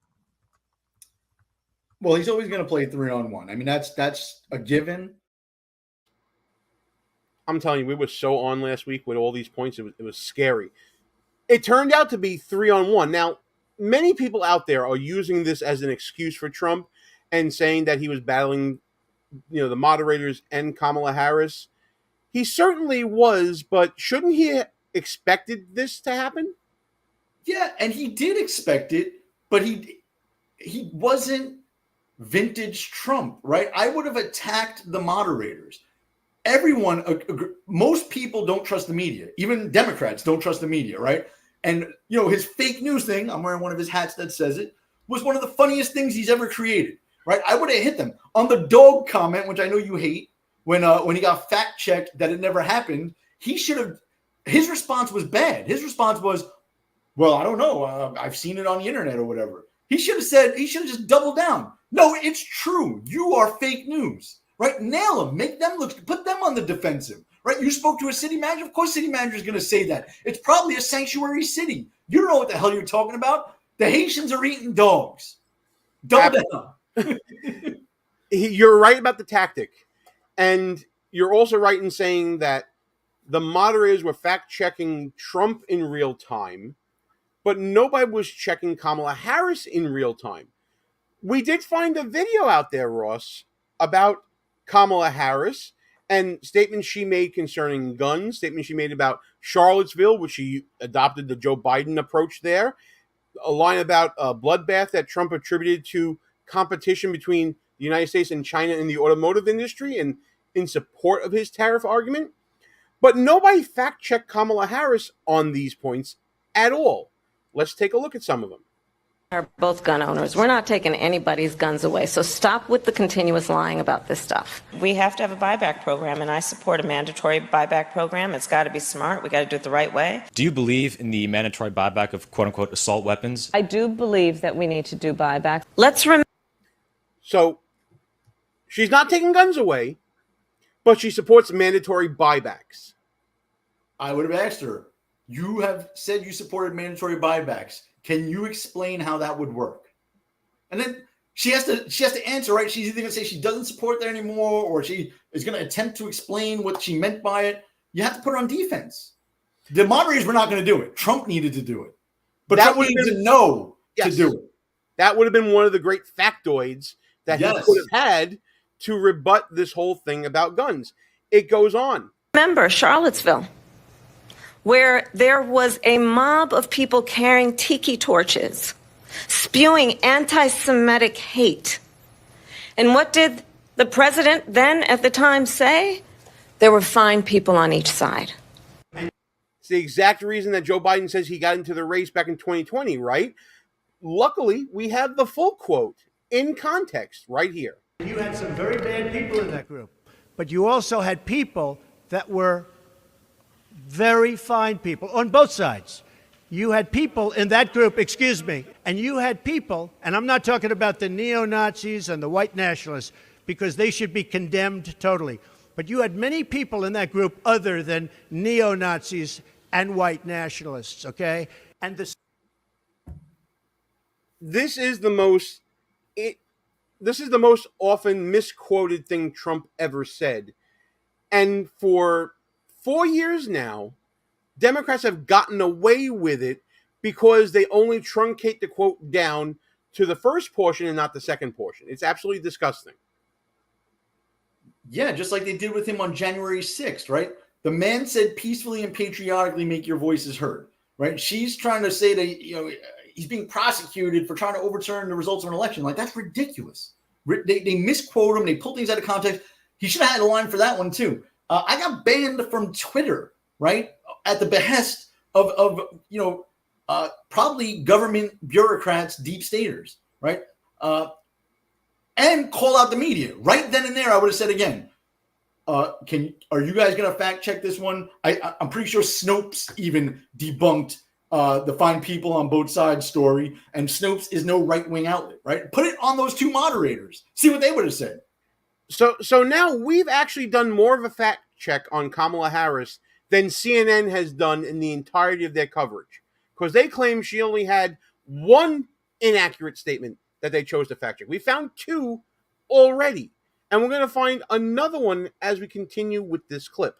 Well, he's always going to play 3-on-1. I mean, that's a given. I'm telling you, we were so on last week with all these points. It was scary. It turned out to be 3-on-1. Now, many people out there are using this as an excuse for Trump and saying that he was battling, the moderators and Kamala Harris. He certainly was, but shouldn't he have expected this to happen? Yeah, and he did expect it, but he wasn't vintage Trump, right? I would have attacked the moderators. Everyone, most people don't trust the media. Even Democrats don't trust the media, right? And, his fake news thing, I'm wearing one of his hats that says it, was one of the funniest things he's ever created, right? I would have hit them. On the dog comment, which I know you hate, when he got fact-checked that it never happened, his response was bad. His response was, well, I don't know. I've seen it on the internet or whatever. He should have just doubled down. No, it's true. You are fake news, right? Nail them. Make them put them on the defensive, right? You spoke to a city manager. Of course, city manager is going to say that. It's probably a sanctuary city. You don't know what the hell you're talking about. The Haitians are eating dogs. Double down. You're right about the tactic. And you're also right in saying that the moderators were fact-checking Trump in real time, but nobody was checking Kamala Harris in real time. We did find a video out there, Ross, about Kamala Harris and statements she made concerning guns, statements she made about Charlottesville, which she adopted the Joe Biden approach there, a line about a bloodbath that Trump attributed to competition between the United States and China in the automotive industry and in support of his tariff argument. But nobody fact-checked Kamala Harris on these points at all. Let's take a look at some of them. Are both gun owners. We're not taking anybody's guns away, so stop with the continuous lying about this stuff. We have to have a buyback program, and I support a mandatory buyback program. It's got to be smart. We got to do it the right way. Do you believe in the mandatory buyback of quote-unquote assault weapons? I do believe that we need to do buybacks. Let's remember. So she's not taking guns away, but she supports mandatory buybacks. I would have asked her, you have said you supported mandatory buybacks. Can you explain how that would work? And then she has to answer, right? She's either going to say she doesn't support that anymore, or she is going to attempt to explain what she meant by it. You have to put her on defense. The moderators were not going to do it. Trump needed to do it. But That Trump needed to know to do it. That would have been one of the great factoids that he could have had to rebut this whole thing about guns. It goes on. Remember Charlottesville, where there was a mob of people carrying tiki torches, spewing anti-Semitic hate. And what did the president then at the time say? There were fine people on each side. It's the exact reason that Joe Biden says he got into the race back in 2020, right? Luckily, we have the full quote in context right here. You had some very bad people in that group, but you also had people that were very fine people on both sides. You had people in that group, excuse me, and you had people, and I'm not talking about the neo-Nazis and the white nationalists, because they should be condemned totally. But you had many people in that group other than neo-Nazis and white nationalists, okay? And this is the most often misquoted thing Trump ever said. And for 4 years now, Democrats have gotten away with it because they only truncate the quote down to the first portion and not the second portion. It's absolutely disgusting. Yeah, just like they did with him on January 6th, right? The man said peacefully and patriotically make your voices heard, right? She's trying to say that, he's being prosecuted for trying to overturn the results of an election. Like, that's ridiculous. They misquote him. They pull things out of context. He should have had a line for that one, too. I got banned from Twitter, right, at the behest of probably government bureaucrats, deep staters, right? And call out the media. Right then and there, I would have said again, are you guys going to fact check this one? I'm pretty sure Snopes even debunked the fine people on both sides story, and Snopes is no right-wing outlet, right? Put it on those two moderators. See what they would have said. So now we've actually done more of a fact check on Kamala Harris than CNN has done in the entirety of their coverage, because they claim she only had one inaccurate statement that they chose to fact check. We found two already, and we're going to find another one as we continue with this clip.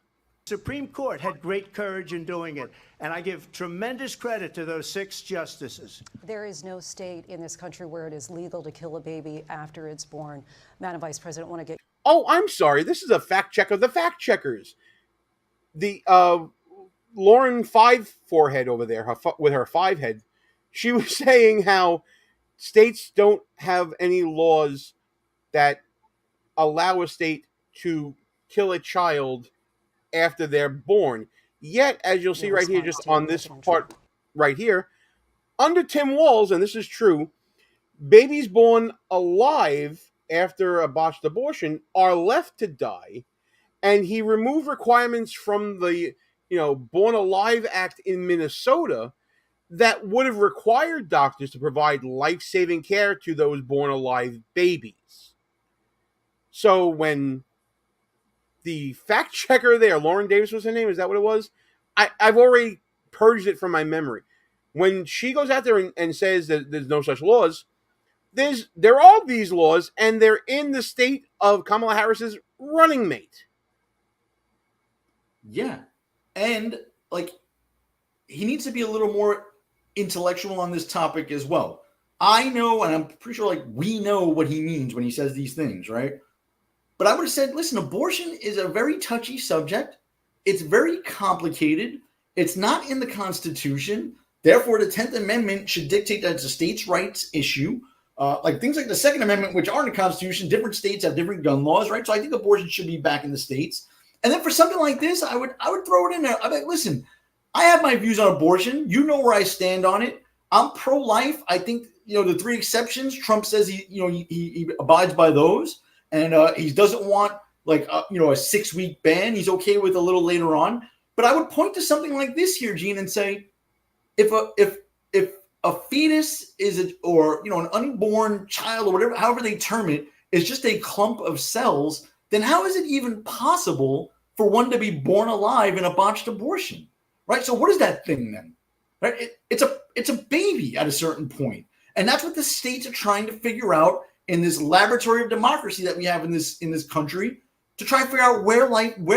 Supreme Court had great courage in doing it, and I give tremendous credit to those 6 justices. There is no state in this country where it is legal to kill a baby after it's born. Madam Vice President, I want to get... Oh, I'm sorry. This is a fact check of the fact checkers. The Lauren Five Forehead over there, with her 5 head, she was saying how states don't have any laws that allow a state to kill a child after they're born. Yet, as you'll see right here, just on this part right here, under Tim Walz, and this is true, babies born alive after a botched abortion are left to die, and he removed requirements from the Born Alive Act in Minnesota that would have required doctors to provide life-saving care to those born alive babies. So when the fact checker there, Lauren Davis was her name, is that what it was? I've already purged it from my memory. When she goes out there and says that there's no such laws, there are these laws, and they're in the state of Kamala Harris's running mate. Yeah. And, he needs to be a little more intellectual on this topic as well. I know, and I'm pretty sure, we know what he means when he says these things, right? But I would have said, listen, abortion is a very touchy subject. It's very complicated. It's not in the Constitution. Therefore, the 10th Amendment should dictate that it's a states' rights issue. Things like the Second Amendment, which are in the Constitution, different states have different gun laws, right? So I think abortion should be back in the states. And then for something like this, I would throw it in there. I'd be like, listen, I have my views on abortion. You know where I stand on it. I'm pro-life. I think, the 3 exceptions, Trump says he abides by those. And he doesn't want a 6-week ban. He's okay with a little later on. But I would point to something like this here, Gene, and say, if a fetus is an unborn child or whatever, however they term it, is just a clump of cells, then how is it even possible for one to be born alive in a botched abortion? Right? So what is that thing then? Right? It's a baby at a certain point. And that's what the states are trying to figure out in this laboratory of democracy that we have in this country, to try and figure out where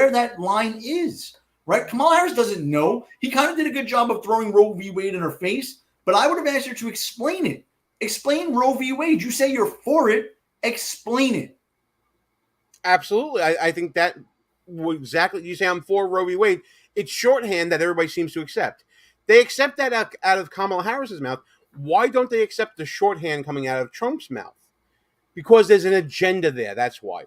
that line is. right? Kamala Harris doesn't know. He kind of did a good job of throwing Roe v. Wade in her face, but I would have asked her to explain it. Explain Roe v. Wade. You say you're for it. Explain it. Absolutely. I think that exactly, you say I'm for Roe v. Wade. It's shorthand that everybody seems to accept. They accept that out of Kamala Harris's mouth. Why don't they accept the shorthand coming out of Trump's mouth? Because there's an agenda there. That's why.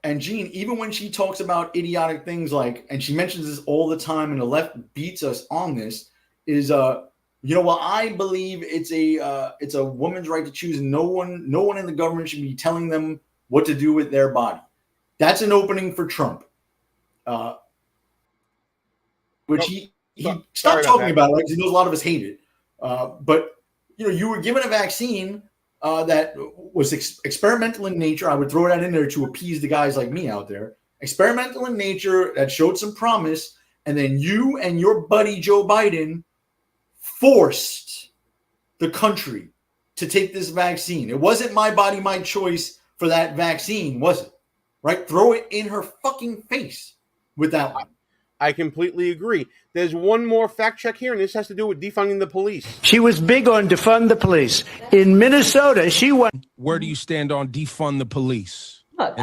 And Gene, even when she talks about idiotic things like, and she mentions this all the time, and the left beats us on this, is well, I believe it's a woman's right to choose. No one in the government should be telling them what to do with their body. That's an opening for Trump, which he stopped talking about it because he knows a lot of us hate it. But you were given a vaccine that was experimental in nature. I would throw that in there to appease the guys like me out there. Experimental in nature that showed some promise, and then you and your buddy Joe Biden forced the country to take this vaccine. It wasn't my body, my choice for that vaccine, was it? Right? Throw it in her fucking face with that one. I completely agree. There's one more fact check here, and this has to do with defunding the police. She was big on defund the police. In Minnesota, she won. Where do you stand on defund the police? Look,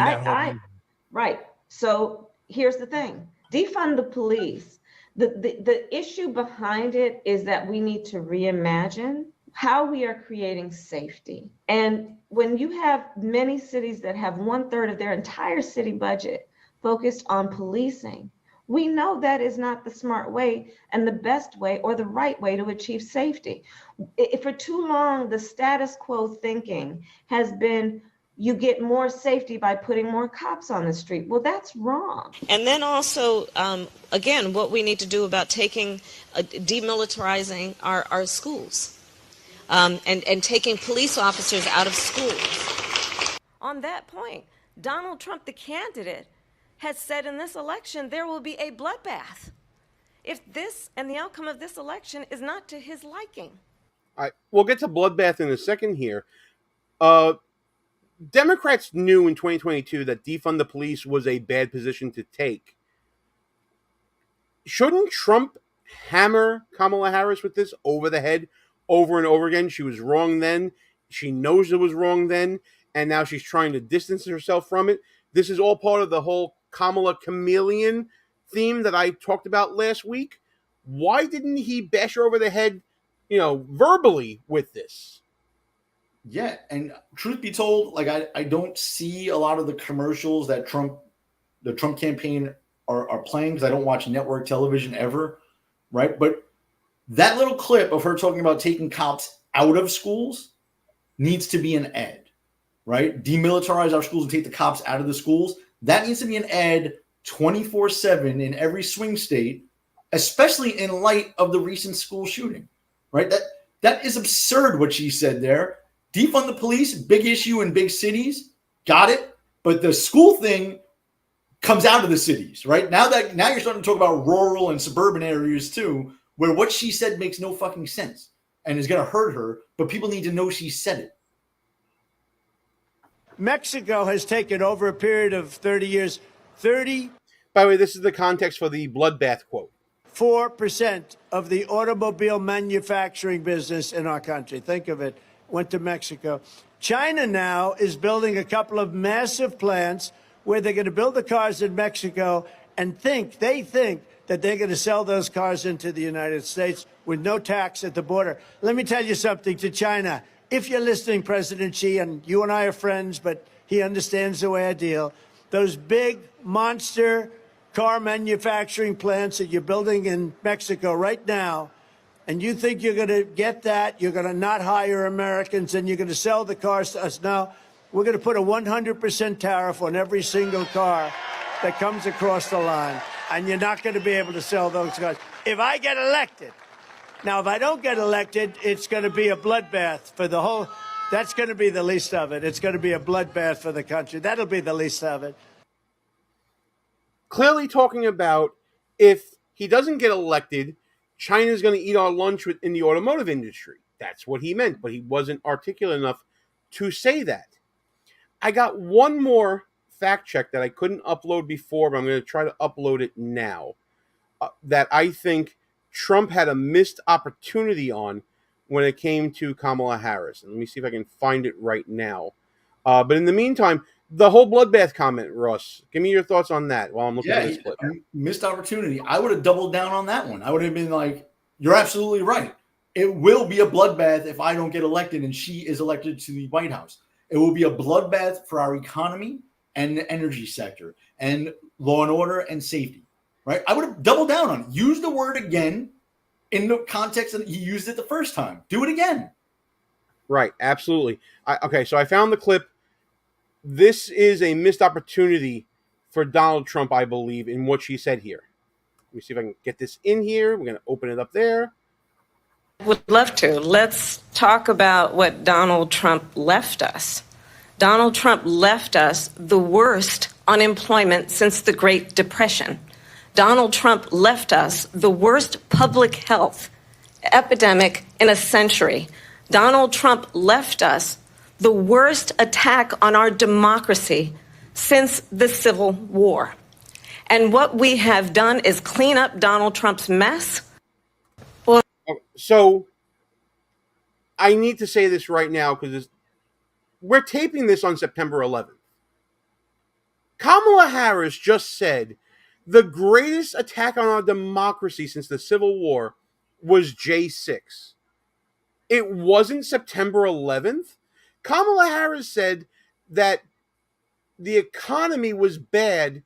right. So here's the thing. Defund the police. The issue behind it is that we need to reimagine how we are creating safety. And when you have many cities that have 1/3 of their entire city budget focused on policing, we know that is not the smart way and the best way or the right way to achieve safety. For too long, the status quo thinking has been you get more safety by putting more cops on the street. Well, that's wrong. And then also, again, what we need to do about demilitarizing our schools and taking police officers out of schools. On that point, Donald Trump, the candidate, has said in this election there will be a bloodbath if this and the outcome of this election is not to his liking. All right, we'll get to bloodbath in a second here. Democrats knew in 2022 that defund the police was a bad position to take. Shouldn't Trump hammer Kamala Harris with this over the head over and over again? She was wrong then. She knows it was wrong then. And now she's trying to distance herself from it. This is all part of the whole Kamala chameleon theme that I talked about last week. Why didn't he bash her over the head, verbally with this? Yeah, and truth be told, like I don't see a lot of the commercials that the Trump campaign are playing because I don't watch network television ever, right? But that little clip of her talking about taking cops out of schools needs to be an ad, right? Demilitarize our schools and take the cops out of the schools. That needs to be an ad 24/7 in every swing state, especially in light of the recent school shooting, right? That is absurd what she said there. Defund the police, big issue in big cities, got it. But the school thing comes out of the cities, right? Now you're starting to talk about rural and suburban areas too, where what she said makes no fucking sense and is going to hurt her, but people need to know she said it. Mexico has taken over a period of 30 years, By the way, this is the context for the bloodbath quote. 4% of the automobile manufacturing business in our country. Think of it. Went to Mexico. China now is building a couple of massive plants where they're going to build the cars in Mexico and they think that they're going to sell those cars into the United States with no tax at the border. Let me tell you something to China. If you're listening, President Xi, and you and I are friends, but he understands the way I deal, those big monster car manufacturing plants that you're building in Mexico right now, and you think you're going to get that, you're going to not hire Americans, and you're going to sell the cars to us. Now, we're going to put a 100% tariff on every single car that comes across the line, and you're not going to be able to sell those cars. If I get elected, now, if I don't get elected, it's going to be a bloodbath for the whole, that's going to be the least of it. It's going to be a bloodbath for the country. That'll be the least of it. Clearly talking about if he doesn't get elected, China's going to eat our lunch in the automotive industry. That's what he meant, but he wasn't articulate enough to say that. I got one more fact check that I couldn't upload before, but I'm going to try to upload it now. that I think Trump had a missed opportunity on when it came to Kamala Harris. And let me see if I can find it right now. But in the meantime, the whole bloodbath comment, Ross, give me your thoughts on that while I'm looking for this clip. Missed opportunity. I would have doubled down on that one. I would have been like, you're absolutely right. It will be a bloodbath if I don't get elected and she is elected to the White House. It will be a bloodbath for our economy and the energy sector and law and order and safety, right? I would have doubled down on it. Use the word again in the context that he used it the first time. Do it again. Right, absolutely. Okay, so I found the clip. This is a missed opportunity for Donald Trump, I believe, in what she said here. Let me see if I can get this in here. We're going to open it up there. Would love to. Let's talk about what Donald Trump left us. Donald Trump left us the worst unemployment since the Great Depression. Donald Trump left us the worst public health epidemic in a century. Donald Trump left us the worst attack on our democracy since the Civil War. And what we have done is clean up Donald Trump's mess. So I need to say this right now because we're taping this on September 11th. Kamala Harris just said the greatest attack on our democracy since the Civil War was J6. It wasn't September 11th. Kamala Harris said that the economy was bad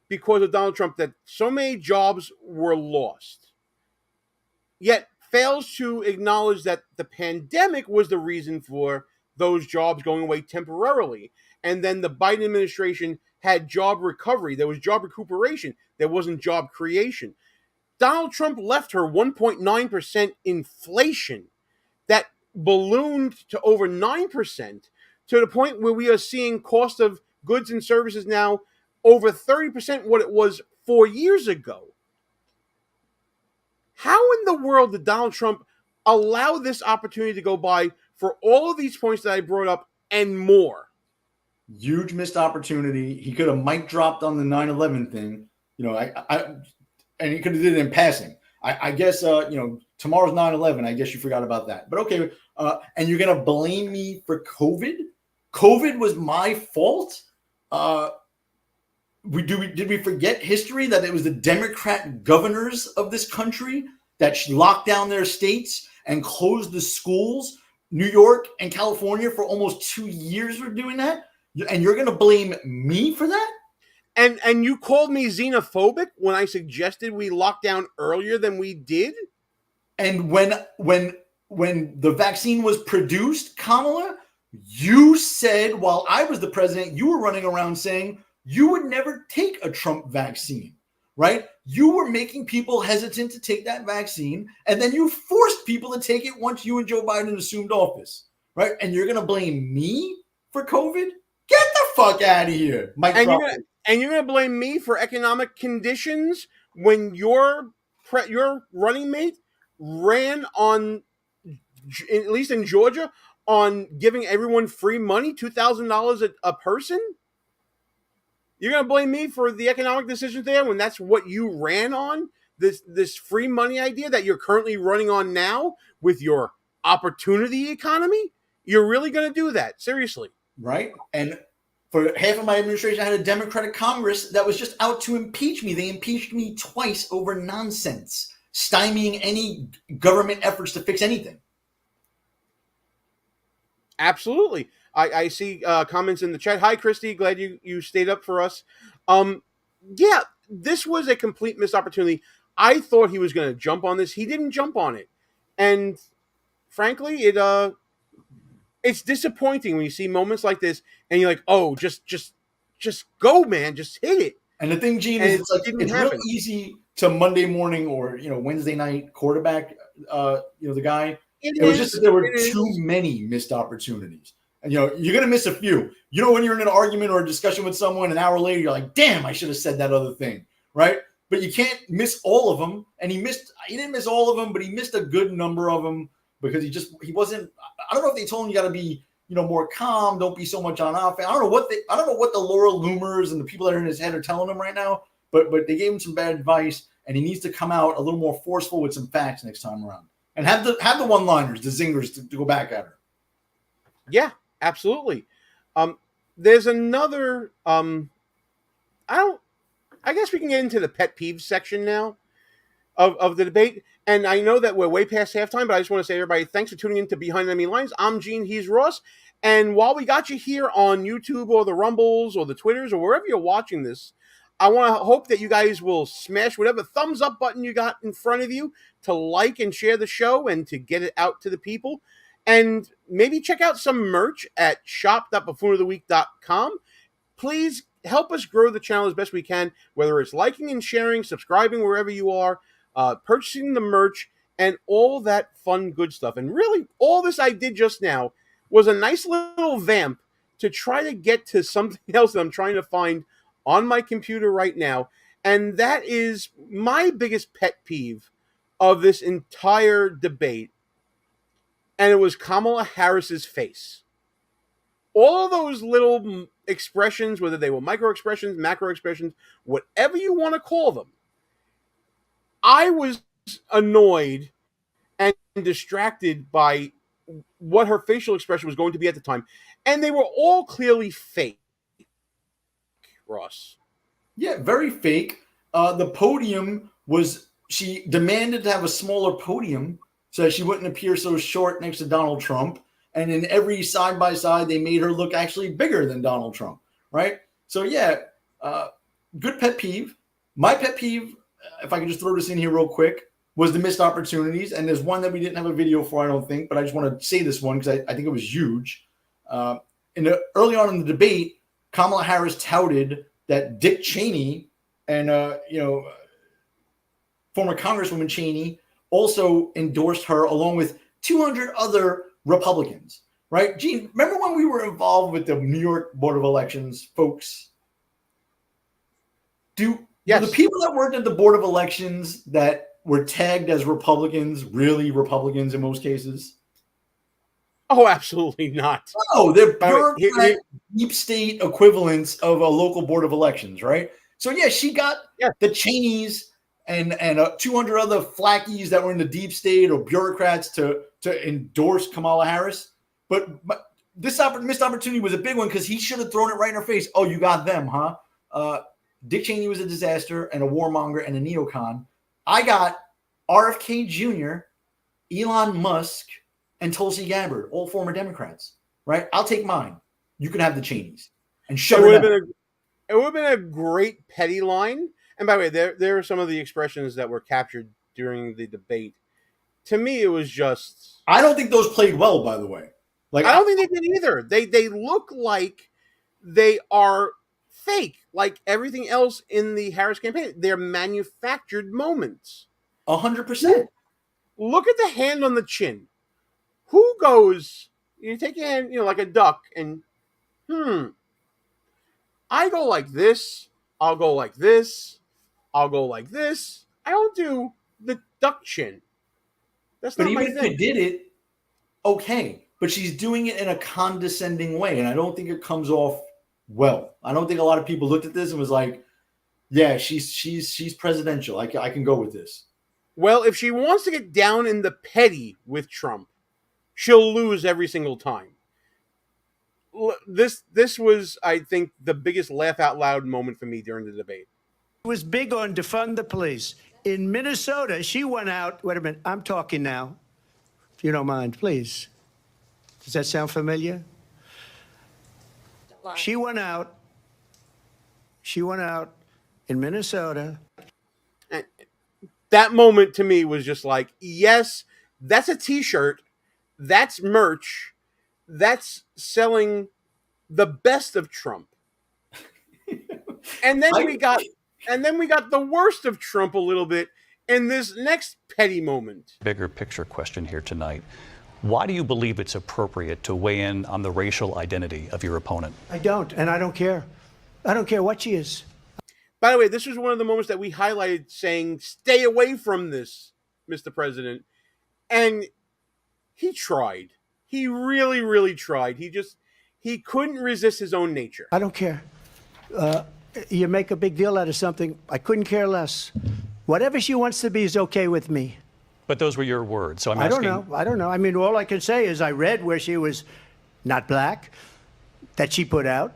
because of Donald Trump, that so many jobs were lost. Yet fails to acknowledge that the pandemic was the reason for those jobs going away temporarily. And then the Biden administration had job recovery. There was job recuperation. There wasn't job creation. Donald Trump left her 1.9% inflation that ballooned to over 9%, to the point where we are seeing cost of goods and services now over 30% what it was 4 years ago. How in the world did Donald Trump allow this opportunity to go by for all of these points that I brought up and more? Huge missed opportunity. He could have mic dropped on the 9/11 thing, and he could have did it in passing. I guess, tomorrow's 9/11. I guess you forgot about that. But okay, and you're going to blame me for COVID? COVID was my fault? Did we forget history that it was the Democrat governors of this country that locked down their states and closed the schools? New York and California for almost 2 years were doing that, and you're going to blame me for that? And you called me xenophobic when I suggested we lock down earlier than we did? And when the vaccine was produced, Kamala, you said while I was the president, you were running around saying you would never take a Trump vaccine, right? You were making people hesitant to take that vaccine, and then you forced people to take it once you and Joe Biden assumed office, right? And you're going to blame me for COVID? Get the fuck out of here, Mike. And you're going to blame me for economic conditions when your running mate ran on, at least in Georgia, on giving everyone free money, $2,000 a person? You're going to blame me for the economic decisions there when that's what you ran on? This free money idea that you're currently running on now with your opportunity economy? You're really going to do that? Seriously. Right? And for half of my administration, I had a Democratic Congress that was just out to impeach me. They impeached me twice over nonsense, stymieing any government efforts to fix anything. Absolutely. I see comments in the chat. Hi, Christy. Glad you stayed up for us. Yeah, this was a complete missed opportunity. I thought he was going to jump on this. He didn't jump on it. And frankly, it's disappointing when you see moments like this and you're like, oh, just go, man. Just hit it. And the thing, Gene, is it's real easy to Monday morning or Wednesday night quarterback the guy. It was just that there were too many missed opportunities. And you're gonna miss a few. When you're in an argument or a discussion with someone, an hour later, you're like, damn, I should have said that other thing. Right? But you can't miss all of them. And he didn't miss all of them, but he missed a good number of them because he wasn't. I don't know if they told him you got to be, more calm. Don't be so much on offense. I don't know what the Laura Loomers and the people that are in his head are telling him right now. But they gave him some bad advice. and he needs to come out a little more forceful with some facts next time around, and have the one-liners, the zingers to go back at her. Yeah, absolutely. There's another. I guess we can get into the pet peeves section now of the debate. And I know that we're way past halftime, but I just want to say, everybody, thanks for tuning in to Behind Enemy Lines. I'm Gene, he's Ross. And while we got you here on YouTube or the Rumbles or the Twitters or wherever you're watching this, I want to hope that you guys will smash whatever thumbs up button you got in front of you to like and share the show and to get it out to the people. And maybe check out some merch at shop.buffoonoftheweek.com. Please help us grow the channel as best we can, whether it's liking and sharing, subscribing wherever you are, purchasing the merch, and all that fun, good stuff. And really, all this I did just now was a nice little vamp to try to get to something else that I'm trying to find on my computer right now. And that is my biggest pet peeve of this entire debate. And it was Kamala Harris's face. All of those little expressions, whether they were micro expressions, macro expressions, whatever you want to call them, I was annoyed and distracted by what her facial expression was going to be at the time. And they were all clearly fake, Ross. Yeah, very fake. The podium was, she demanded to have a smaller podium so that she wouldn't appear so short next to Donald Trump. And in every side-by-side, they made her look actually bigger than Donald Trump, right? So, yeah, good pet peeve. My pet peeve, if I can just throw this in here real quick, was the missed opportunities. And there's one that we didn't have a video for, I don't think, but I just want to say this one because I think it was huge. Early on in the debate, Kamala Harris touted that Dick Cheney and, former Congresswoman Cheney also endorsed her along with 200 other Republicans, right? Gene, remember when we were involved with the New York Board of Elections, folks? Yes. Do the people that worked at the Board of Elections that were tagged as Republicans really Republicans in most cases? Oh, absolutely not. No, they're bureaucrat, deep state equivalents of a local Board of Elections, right? So, yeah, she got the Cheneys and 200 other flackies that were in the deep state or bureaucrats to endorse Kamala Harris. But this missed opportunity was a big one because he should have thrown it right in her face. Oh, you got them, huh? Dick Cheney was a disaster and a warmonger and a neocon. I got RFK Jr., Elon Musk, and Tulsi Gabbard, all former Democrats, right? I'll take mine. You can have the Cheneys. And shut it down. It would have been a great petty line. And by the way, there are some of the expressions that were captured during the debate. To me, it was just... I don't think those played well, by the way. Like, I don't think they did either. They look like they are fake, like everything else in the Harris campaign. They're manufactured moments. 100%. Look at the hand on the chin. Who goes... You take your hand, like a duck, and... I go like this. I'll go like this. I'll go like this. I don't do the duck chin. That's not my thing. But even if you did it, okay. But she's doing it in a condescending way, and I don't think it comes off well. I don't think a lot of people looked at this and was like, "Yeah, she's presidential. I can go with this." Well, if she wants to get down in the petty with Trump, she'll lose every single time. This was, I think, the biggest laugh out loud moment for me during the debate. Was big on defund the police. In Minnesota, she went out. Wait a minute. I'm talking now. If you don't mind, please. Does that sound familiar? She went out. She went out in Minnesota. And that moment to me was just like, yes, that's a T-shirt. That's merch. That's selling the best of Trump. And then we got the worst of Trump a little bit in this next petty moment. Bigger picture question here tonight. Why do you believe it's appropriate to weigh in on the racial identity of your opponent? I don't, and I don't care. I don't care what she is. By the way, this was one of the moments that we highlighted saying, stay away from this, Mr. President. And he tried. He really, really tried. He couldn't resist his own nature. I don't care. You make a big deal out of something. I couldn't care less. Whatever she wants to be is okay with me. But those were your words, so I'm I asking. don't know. I don't know. I mean, all I can say is I read where she was not black, that she put out,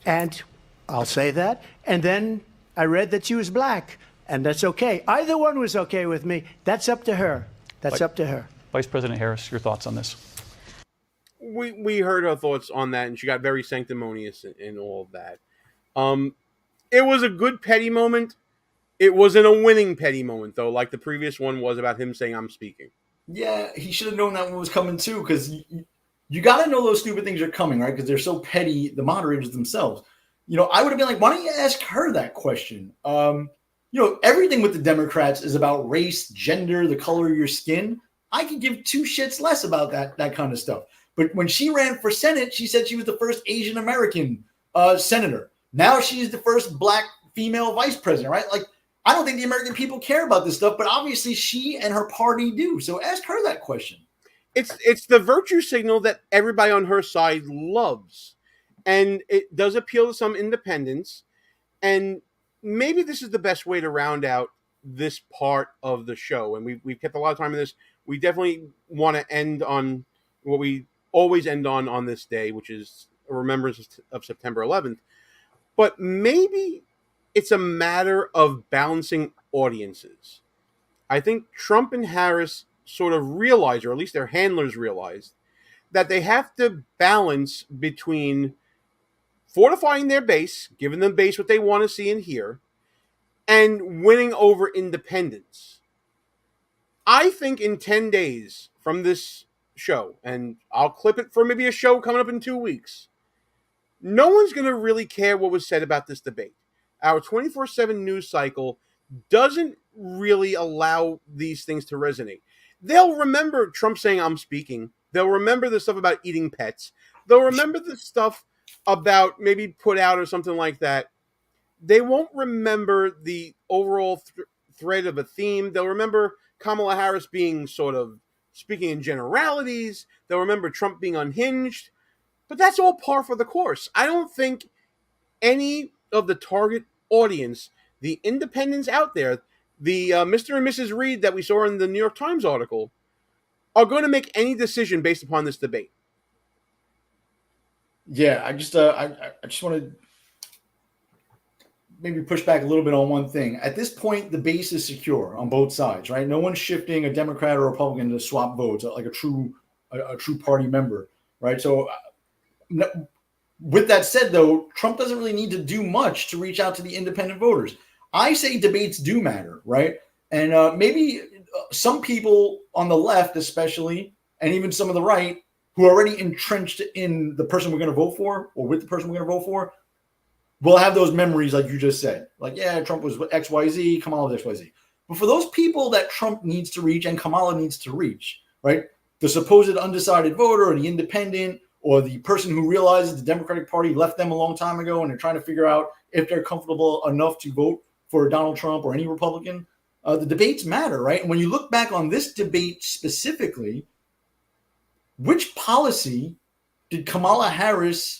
and I'll say that. And then I read that she was black, and that's okay. Either one was okay with me. That's up to her. That's up to her. Vice President Harris, your thoughts on this? We heard her thoughts on that, and she got very sanctimonious in all of that. It was a good petty moment. It wasn't a winning petty moment, though, like the previous one was about him saying, I'm speaking. Yeah, he should have known that one was coming, too, because you got to know those stupid things are coming, right? Because they're so petty, the moderators themselves. You know, I would have been like, why don't you ask her that question? You know, everything with the Democrats is about race, gender, the color of your skin. I could give two shits less about that kind of stuff. But when she ran for Senate, she said she was the first Asian American senator. Now she's the first black female vice president, right? Like, I don't think the American people care about this stuff, but obviously she and her party do. So ask her that question. It's the virtue signal that everybody on her side loves. And it does appeal to some independents. And maybe this is the best way to round out this part of the show. And we've kept a lot of time in this. We definitely want to end on what we always end on this day, which is a remembrance of September 11th. But maybe it's a matter of balancing audiences. I think Trump and Harris sort of realized, or at least their handlers realized, that they have to balance between fortifying their base, giving them base what they want to see and hear, and winning over independents. I think in 10 days from this show, and I'll clip it for maybe a show coming up in 2 weeks, no one's going to really care what was said about this debate. Our 24/7 news cycle doesn't really allow these things to resonate. They'll remember Trump saying, I'm speaking. They'll remember the stuff about eating pets. They'll remember the stuff about maybe put out or something like that. They won't remember the overall thread of a theme. They'll remember Kamala Harris being sort of speaking in generalities. They'll remember Trump being unhinged. But that's all par for the course. I don't think any of the target audience, the independents out there, the Mr. and Mrs. Reed that we saw in the New York Times article, are going to make any decision based upon this debate. Yeah, I just want to maybe push back a little bit on one thing. At this point, the base is secure on both sides, right? No one's shifting a Democrat or Republican to swap votes like a true party member, right? So with that said, though, Trump doesn't really need to do much to reach out to the independent voters. I say debates do matter, right? And maybe some people on the left, especially, and even some of the right, who are already entrenched in the person we're going to vote for or with the person we're going to vote for, will have those memories like you just said. Like, yeah, Trump was XYZ, Kamala was XYZ. But for those people that Trump needs to reach and Kamala needs to reach, right, the supposed undecided voter or the independent or the person who realizes the Democratic Party left them a long time ago and they're trying to figure out if they're comfortable enough to vote for Donald Trump or any Republican, the debates matter, right? And when you look back on this debate specifically, which policy did Kamala Harris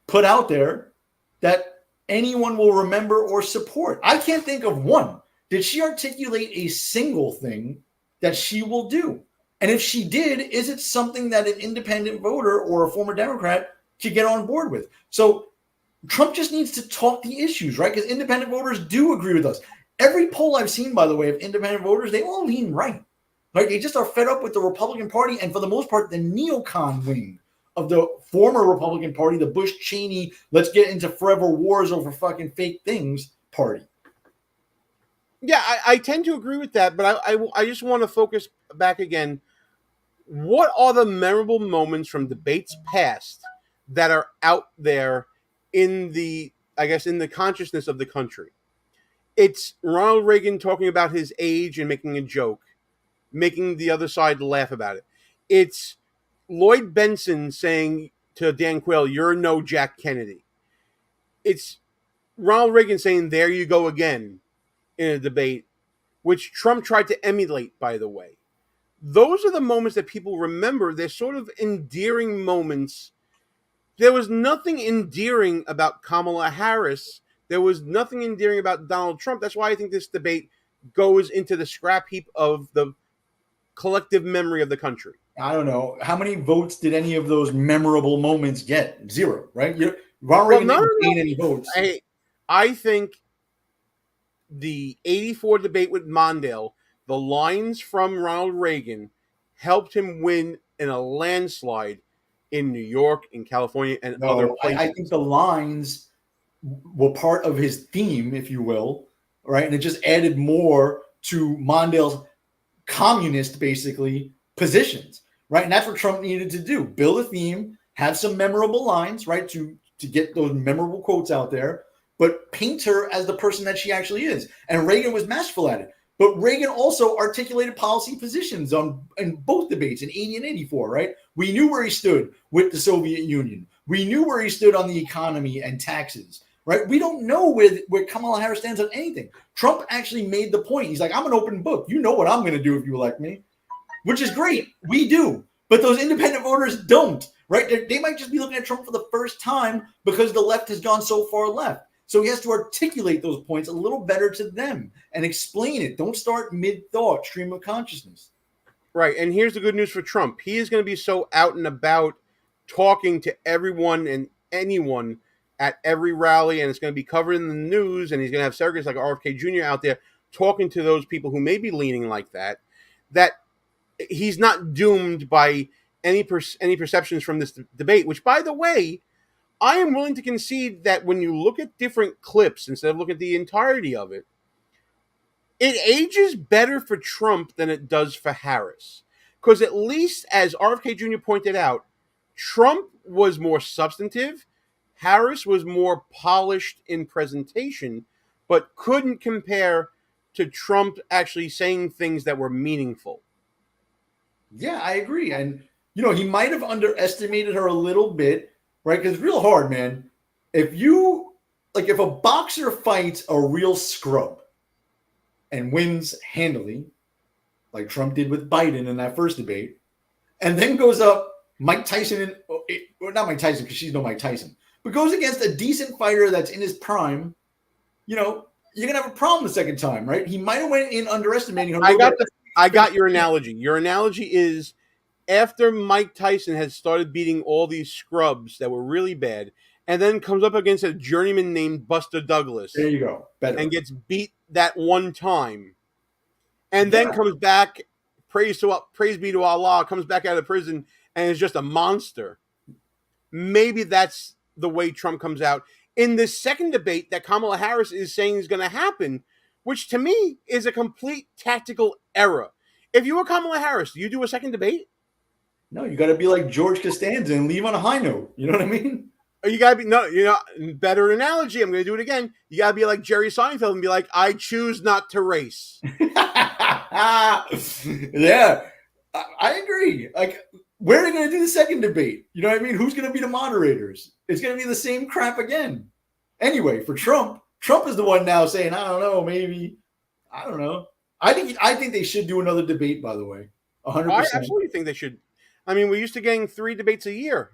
put out there that anyone will remember or support? I can't think of one. Did she articulate a single thing that she will do? And if she did, is it something that an independent voter or a former Democrat could get on board with? So Trump just needs to talk the issues, right? Because independent voters do agree with us. Every poll I've seen, by the way, of independent voters, they all lean right. Right? They just are fed up with the Republican Party and, for the most part, the neocon wing of the former Republican Party, the Bush-Cheney, let's get into forever wars over fucking fake things party. Yeah, I tend to agree with that, but I just want to focus back again. What are the memorable moments from debates past that are out there in the, I guess, in the consciousness of the country? It's Ronald Reagan talking about his age and making a joke, making the other side laugh about it. It's Lloyd Benson saying to Dan Quayle, "You're no Jack Kennedy." It's Ronald Reagan saying, "There you go again," in a debate, which Trump tried to emulate, by the way. Those are the moments that people remember. They're sort of endearing moments. There was nothing endearing about Kamala Harris. There was nothing endearing about Donald Trump. That's why I think this debate goes into the scrap heap of the collective memory of the country. I don't know. How many votes did any of those memorable moments get? Zero, right? Ronald Reagan didn't gain any votes. I think the 84 debate with Mondale, the lines from Ronald Reagan helped him win in a landslide in New York, in California, and other places. I think the lines were part of his theme, if you will, right? And it just added more to Mondale's communist, basically, positions, right? And that's what Trump needed to do: build a theme, have some memorable lines, right, to get those memorable quotes out there, but paint her as the person that she actually is. And Reagan was masterful at it. But Reagan also articulated policy positions in both debates in 80 and 84, right? We knew where he stood with the Soviet Union. We knew where he stood on the economy and taxes, right? We don't know where Kamala Harris stands on anything. Trump actually made the point. He's like, I'm an open book. You know what I'm going to do if you elect me, which is great. We do. But those independent voters don't, right? They might just be looking at Trump for the first time because the left has gone so far left. So he has to articulate those points a little better to them and explain it. Don't start mid-thought, stream of consciousness. Right. And here's the good news for Trump. He is going to be so out and about talking to everyone and anyone at every rally, and it's going to be covered in the news, and he's going to have surrogates like RFK Jr. out there talking to those people who may be leaning like that he's not doomed by any perceptions from this debate, which, by the way, I am willing to concede that when you look at different clips instead of looking at the entirety of it, it ages better for Trump than it does for Harris. Because at least, as RFK Jr. pointed out, Trump was more substantive, Harris was more polished in presentation, but couldn't compare to Trump actually saying things that were meaningful. Yeah, I agree. And, he might have underestimated her a little bit, right? Because it's real hard, man. If a boxer fights a real scrub and wins handily, like Trump did with Biden in that first debate, and then goes up Mike Tyson, not Mike Tyson because she's no Mike Tyson, but goes against a decent fighter that's in his prime, you're going to have a problem the second time, right? He might have went in underestimating her. I got your analogy. Your analogy is after Mike Tyson has started beating all these scrubs that were really bad, and then comes up against a journeyman named Buster Douglas. There you go. Better. And gets beat that one time. And then comes back, praise be to Allah, comes back out of prison and is just a monster. Maybe that's the way Trump comes out. In this second debate that Kamala Harris is saying is going to happen, which to me is a complete tactical error. If you were Kamala Harris, do you do a second debate? No, you got to be like George Costanza and leave on a high note. You know what I mean? Or you got to be, better analogy. I'm going to do it again. You got to be like Jerry Seinfeld and be like, I choose not to race. Yeah, I agree. Like, where are they going to do the second debate? You know what I mean? Who's going to be the moderators? It's going to be the same crap again. Anyway, for Trump is the one now saying, I don't know, maybe, I don't know. I think they should do another debate, by the way. 100%. I absolutely think they should. I mean, we're used to getting 3 debates a year,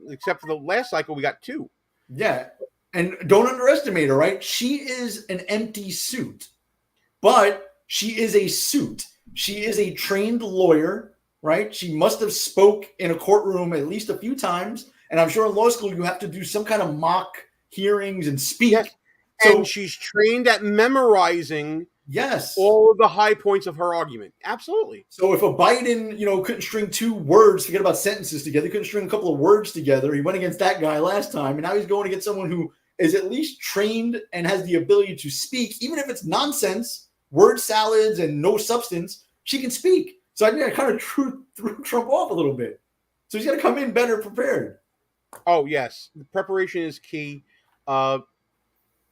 except for the last cycle, we got 2. Yeah, and don't underestimate her, right? She is an empty suit, but she is a suit. She is a trained lawyer, right? She must have spoke in a courtroom at least a few times, and I'm sure in law school you have to do some kind of mock hearings and speak. Yes. And she's trained at memorizing all of the high points of her argument. Absolutely. So if a Biden, couldn't string 2 words, forget about sentences together, he couldn't string a couple of words together. He went against that guy last time, and now he's going against someone who is at least trained and has the ability to speak, even if it's nonsense, word salads and no substance, she can speak. So I think I kind of threw Trump off a little bit. So he's got to come in better prepared. Oh, yes. The preparation is key.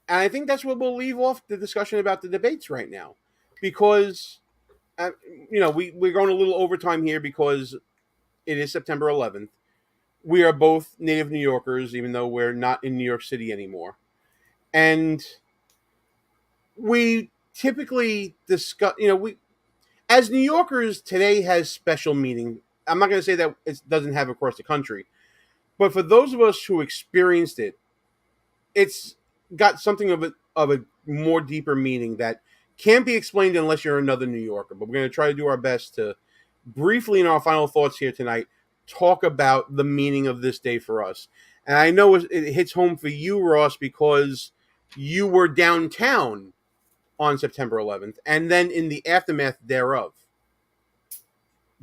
And I think that's what we'll leave off the discussion about the debates right now. Because, we're going a little overtime here because it is September 11th. We are both native New Yorkers, even though we're not in New York City anymore. And we typically discuss, as New Yorkers, today has special meaning. I'm not going to say that it doesn't have across the country. But for those of us who experienced it, it's got something of a more deeper meaning that can't be explained unless you're another New Yorker. But we're going to try to do our best to briefly, in our final thoughts here tonight, talk about the meaning of this day for us. And I know it hits home for you, Ross, because you were downtown on September 11th, and then in the aftermath thereof.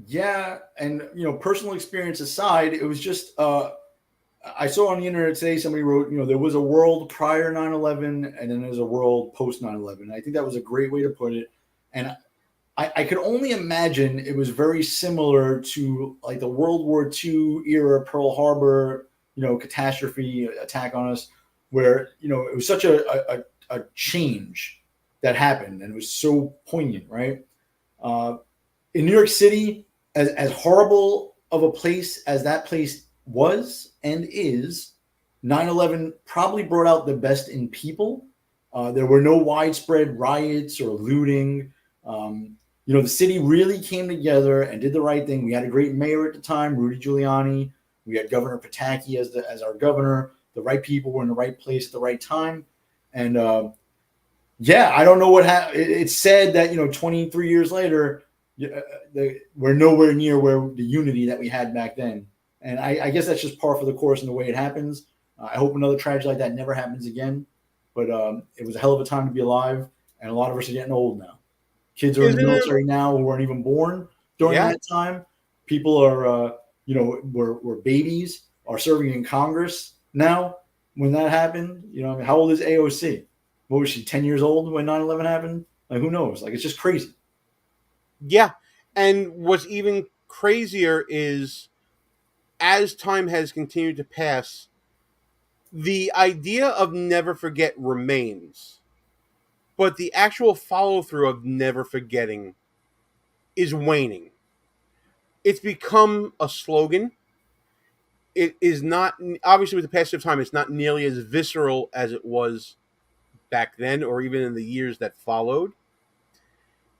Yeah, and personal experience aside, it was just I saw on the internet today somebody wrote, there was a world prior 9/11 and then there's a world post 9/11. I think that was a great way to put it. And I could only imagine it was very similar to like the World War II era Pearl Harbor, catastrophe attack on us, where, it was such a change that happened and it was so poignant, right? In New York City, as horrible of a place as that place was and is, 9/11 probably brought out the best in people. There were no widespread riots or looting. The city really came together and did the right thing. We had a great mayor at the time, Rudy Giuliani. We had Governor Pataki as our governor. The right people were in the right place at the right time. And I don't know what happened. It's said that 23 years later, we're nowhere near where the unity that we had back then. And I guess that's just par for the course in the way it happens. I hope another tragedy like that never happens again. But it was a hell of a time to be alive, and a lot of us are getting old now. Kids are in the military now who weren't even born during that time. People are, were babies, are serving in Congress now when that happened. How old is AOC? What was she, 10 years old when 9/11 happened? Like, who knows? Like, it's just crazy. Yeah. And what's even crazier is, as time has continued to pass, the idea of never forget remains. But the actual follow-through of never forgetting is waning. It's become a slogan. It is not, obviously with the passage of time, it's not nearly as visceral as it was back then or even in the years that followed.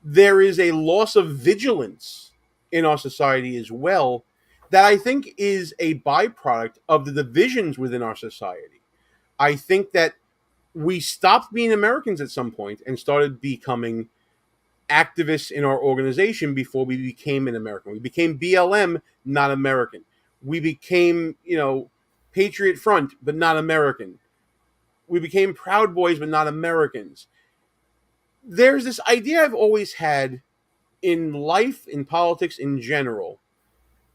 There is a loss of vigilance in our society as well that I think is a byproduct of the divisions within our society. I think that we stopped being Americans at some point and started becoming activists in our organization before we became an American. We became BLM, not American. We became, Patriot Front, but not American. We became Proud Boys, but not Americans. There's this idea I've always had in life, in politics in general,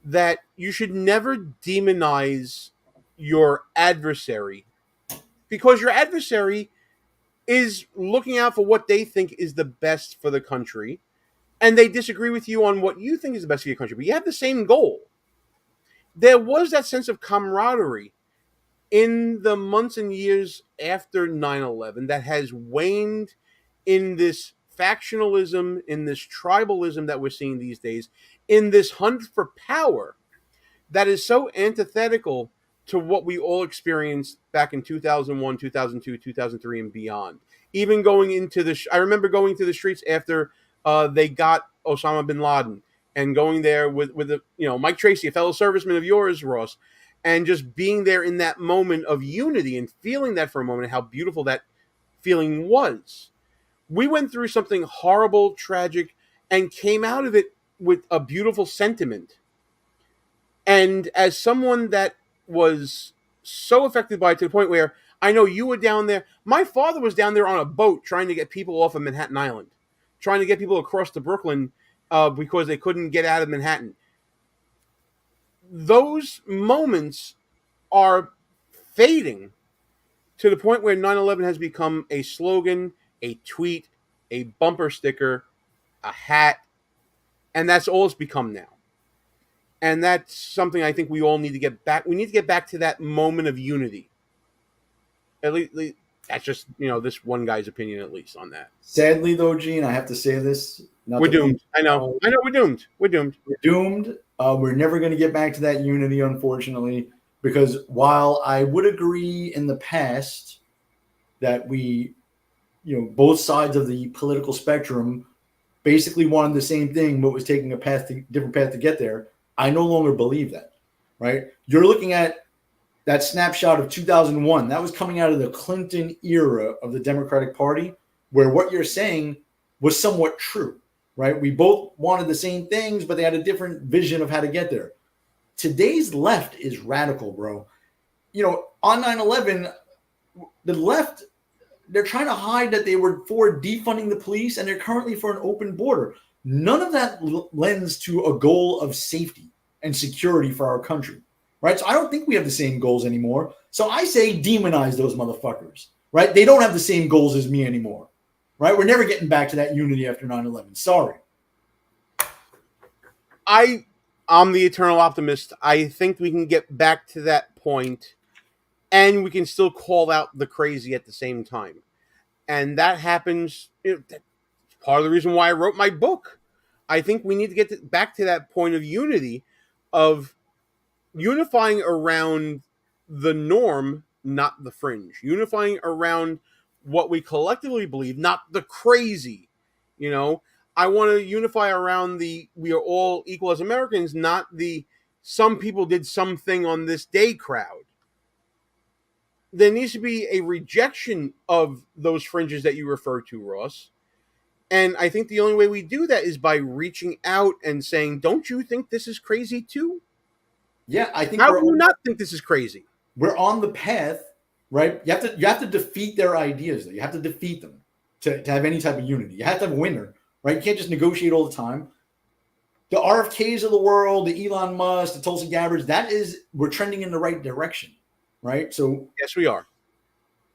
that you should never demonize your adversary, because your adversary is looking out for what they think is the best for the country, and they disagree with you on what you think is the best for your country, but you have the same goal. There was that sense of camaraderie in the months and years after 9/11 that has waned in this factionalism, in this tribalism that we're seeing these days, in this hunt for power that is so antithetical to what we all experienced back in 2001, 2002, 2003, and beyond. Even going into I remember going through the streets after they got Osama bin Laden, and going there with Mike Tracy, a fellow serviceman of yours, Ross, and just being there in that moment of unity and feeling that for a moment, how beautiful that feeling was. We went through something horrible, tragic, and came out of it with a beautiful sentiment. And as someone that was so affected by it to the point where I know you were down there, my father was down there on a boat trying to get people off of Manhattan Island, trying to get people across to Brooklyn because they couldn't get out of Manhattan. Those moments are fading to the point where 9/11 has become a slogan, a tweet, a bumper sticker, a hat, and that's all it's become now. And that's something I think we all need to get back. We need to get back to that moment of unity. At least that's just, this one guy's opinion, at least, on that. Sadly, though, Gene, I have to say this. We're doomed. I know we're doomed. We're doomed. We're doomed. We're never going to get back to that unity, unfortunately, because while I would agree in the past that we, both sides of the political spectrum basically wanted the same thing, but was taking a different path to get there, I no longer believe that, right? You're looking at that snapshot of 2001. That was coming out of the Clinton era of the Democratic Party, where what you're saying was somewhat true, right? We both wanted the same things, but they had a different vision of how to get there. Today's left is radical, bro. You know, on 9/11, the left, they're trying to hide that they were for defunding the police, and they're currently for an open border. None of that lends to a goal of safety and security for our country, right? So I don't think we have the same goals anymore. So I say demonize those motherfuckers, right? They don't have the same goals as me anymore, right? We're never getting back to that unity after 9/11. Sorry. I'm the eternal optimist. I think we can get back to that point, and we can still call out the crazy at the same time. And that happens. That's part of the reason why I wrote my book. I think we need to get back to that point of unity, of unifying around the norm, not the fringe. Unifying around what we collectively believe, not the crazy. You know, I want to unify around the we are all equal as Americans, not the some people did something on this day crowd. There needs to be a rejection of those fringes that you refer to, Ross. And I think the only way we do that is by reaching out and saying, don't you think this is crazy too? Yeah, I think. How do you not think this is crazy? We're on the path, right? You have to defeat their ideas. You have to defeat them to have any type of unity. You have to have a winner, right? You can't just negotiate all the time. The RFKs of the world, the Elon Musk, the Tulsi Gabbards, we're trending in the right direction, right? So yes, we are.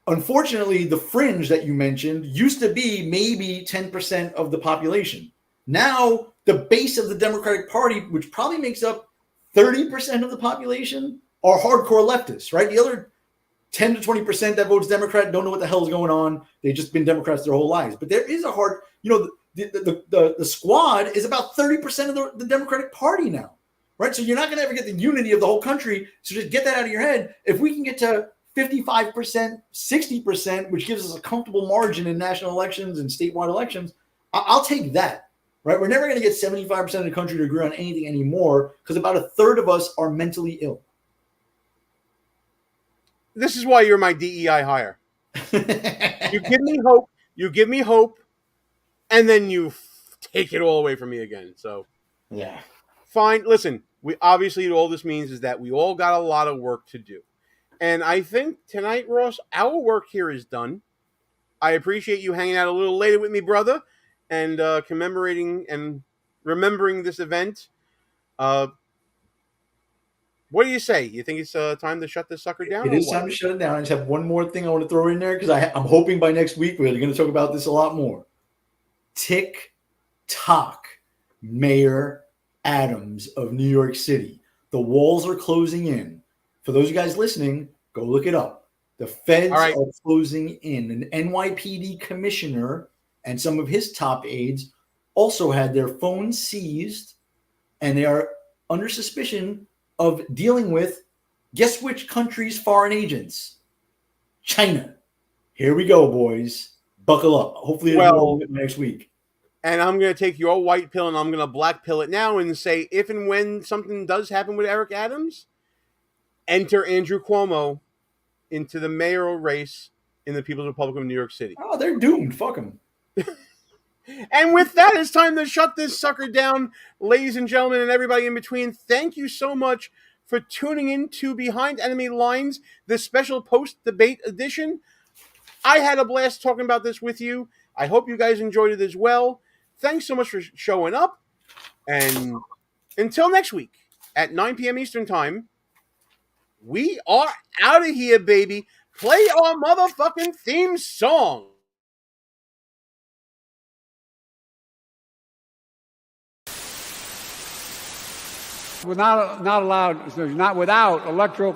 Unfortunately, the fringe that you mentioned used to be maybe 10% of the population. Now, the base of the Democratic Party, which probably makes up 30% of the population, are hardcore leftists, right? The other 10 to 20% that votes Democrat don't know what the hell is going on. They've just been Democrats their whole lives. But there is a hard, the squad is about 30% of the Democratic Party now, right? So you're not going to ever get the unity of the whole country. So just get that out of your head. If we can get to 55%, 60%, which gives us a comfortable margin in national elections and statewide elections, I'll take that, right? We're never going to get 75% of the country to agree on anything anymore because about a third of us are mentally ill. This is why you're my DEI hire. You give me hope, and then you take it all away from me again. So, yeah. Fine. Listen, we obviously all this means is that we all got a lot of work to do. And I think tonight, Ross, our work here is done. I appreciate you hanging out a little later with me, brother, and commemorating and remembering this event. What do you say? You think it's time to shut this sucker down? It is time to shut it down. I just have one more thing I want to throw in there because I'm hoping by next week we're going to talk about this a lot more. TikTok, Mayor Adams of New York City. The walls are closing in. For those of you guys listening, go look it up. The feds are closing in. An NYPD commissioner and some of his top aides also had their phones seized, and they are under suspicion of dealing with, guess which country's foreign agents? China. Here we go, boys. Buckle up. Hopefully it'll be next week. And I'm going to take your white pill and I'm going to black pill it now and say, if and when something does happen with Eric Adams, enter Andrew Cuomo into the mayoral race in the People's Republic of New York City. Oh, they're doomed. Fuck them. And with that, it's time to shut this sucker down. Ladies and gentlemen and everybody in between, thank you so much for tuning in to Behind Enemy Lines, the special post-debate edition. I had a blast talking about this with you. I hope you guys enjoyed it as well. Thanks so much for showing up. And until next week at 9 p.m. Eastern Time, we are out of here, baby. Play our motherfucking theme song. Not allowed, not without electoral.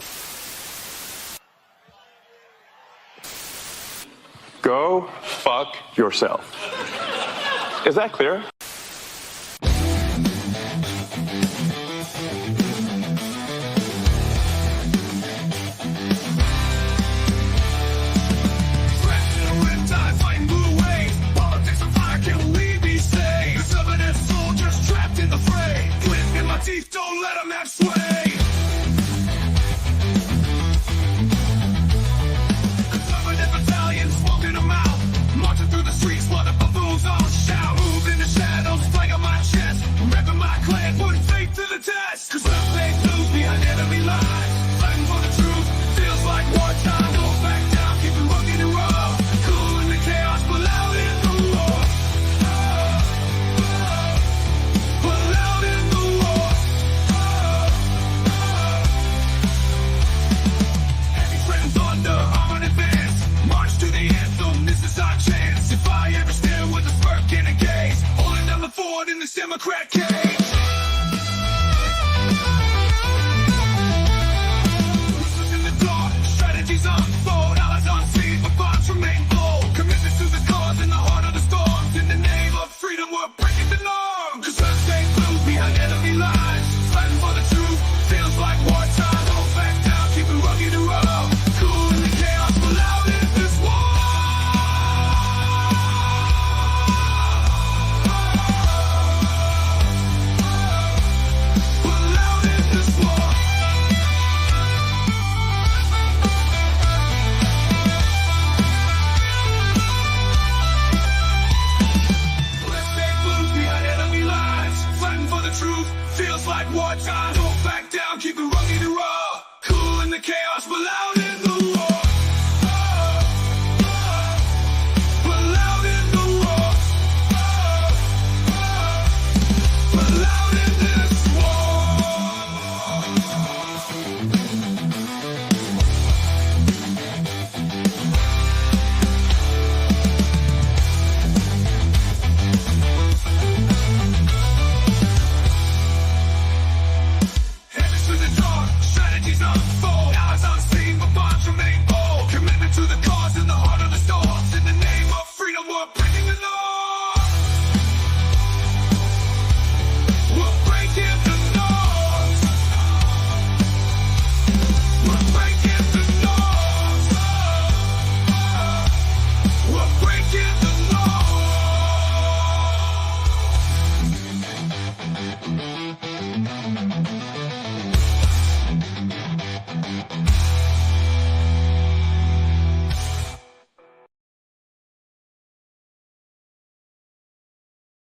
Go fuck yourself. Is that clear? Teeth, don't let them have sway. Conservative battalions walking them out, marching through the streets while the buffoons all shout. sword in this Democrat cage. In the dark, strategies unfold, allies unseen, but bonds remain bold. Commitment to the cause in the heart of the storms. In the name of freedom, we're breaking the norm. Cause let's stay blue behind enemy lines. Fighting for the truth, feels like wartime. Don't back down, keep it rugged and raw. Cool in the chaos, we're loud in this war. We're loud in this war. Let's stay blue behind enemy lines. Fighting for the truth, feels like wartime. Don't back down, keep it rugged and raw. Cool in the chaos, we're loud in the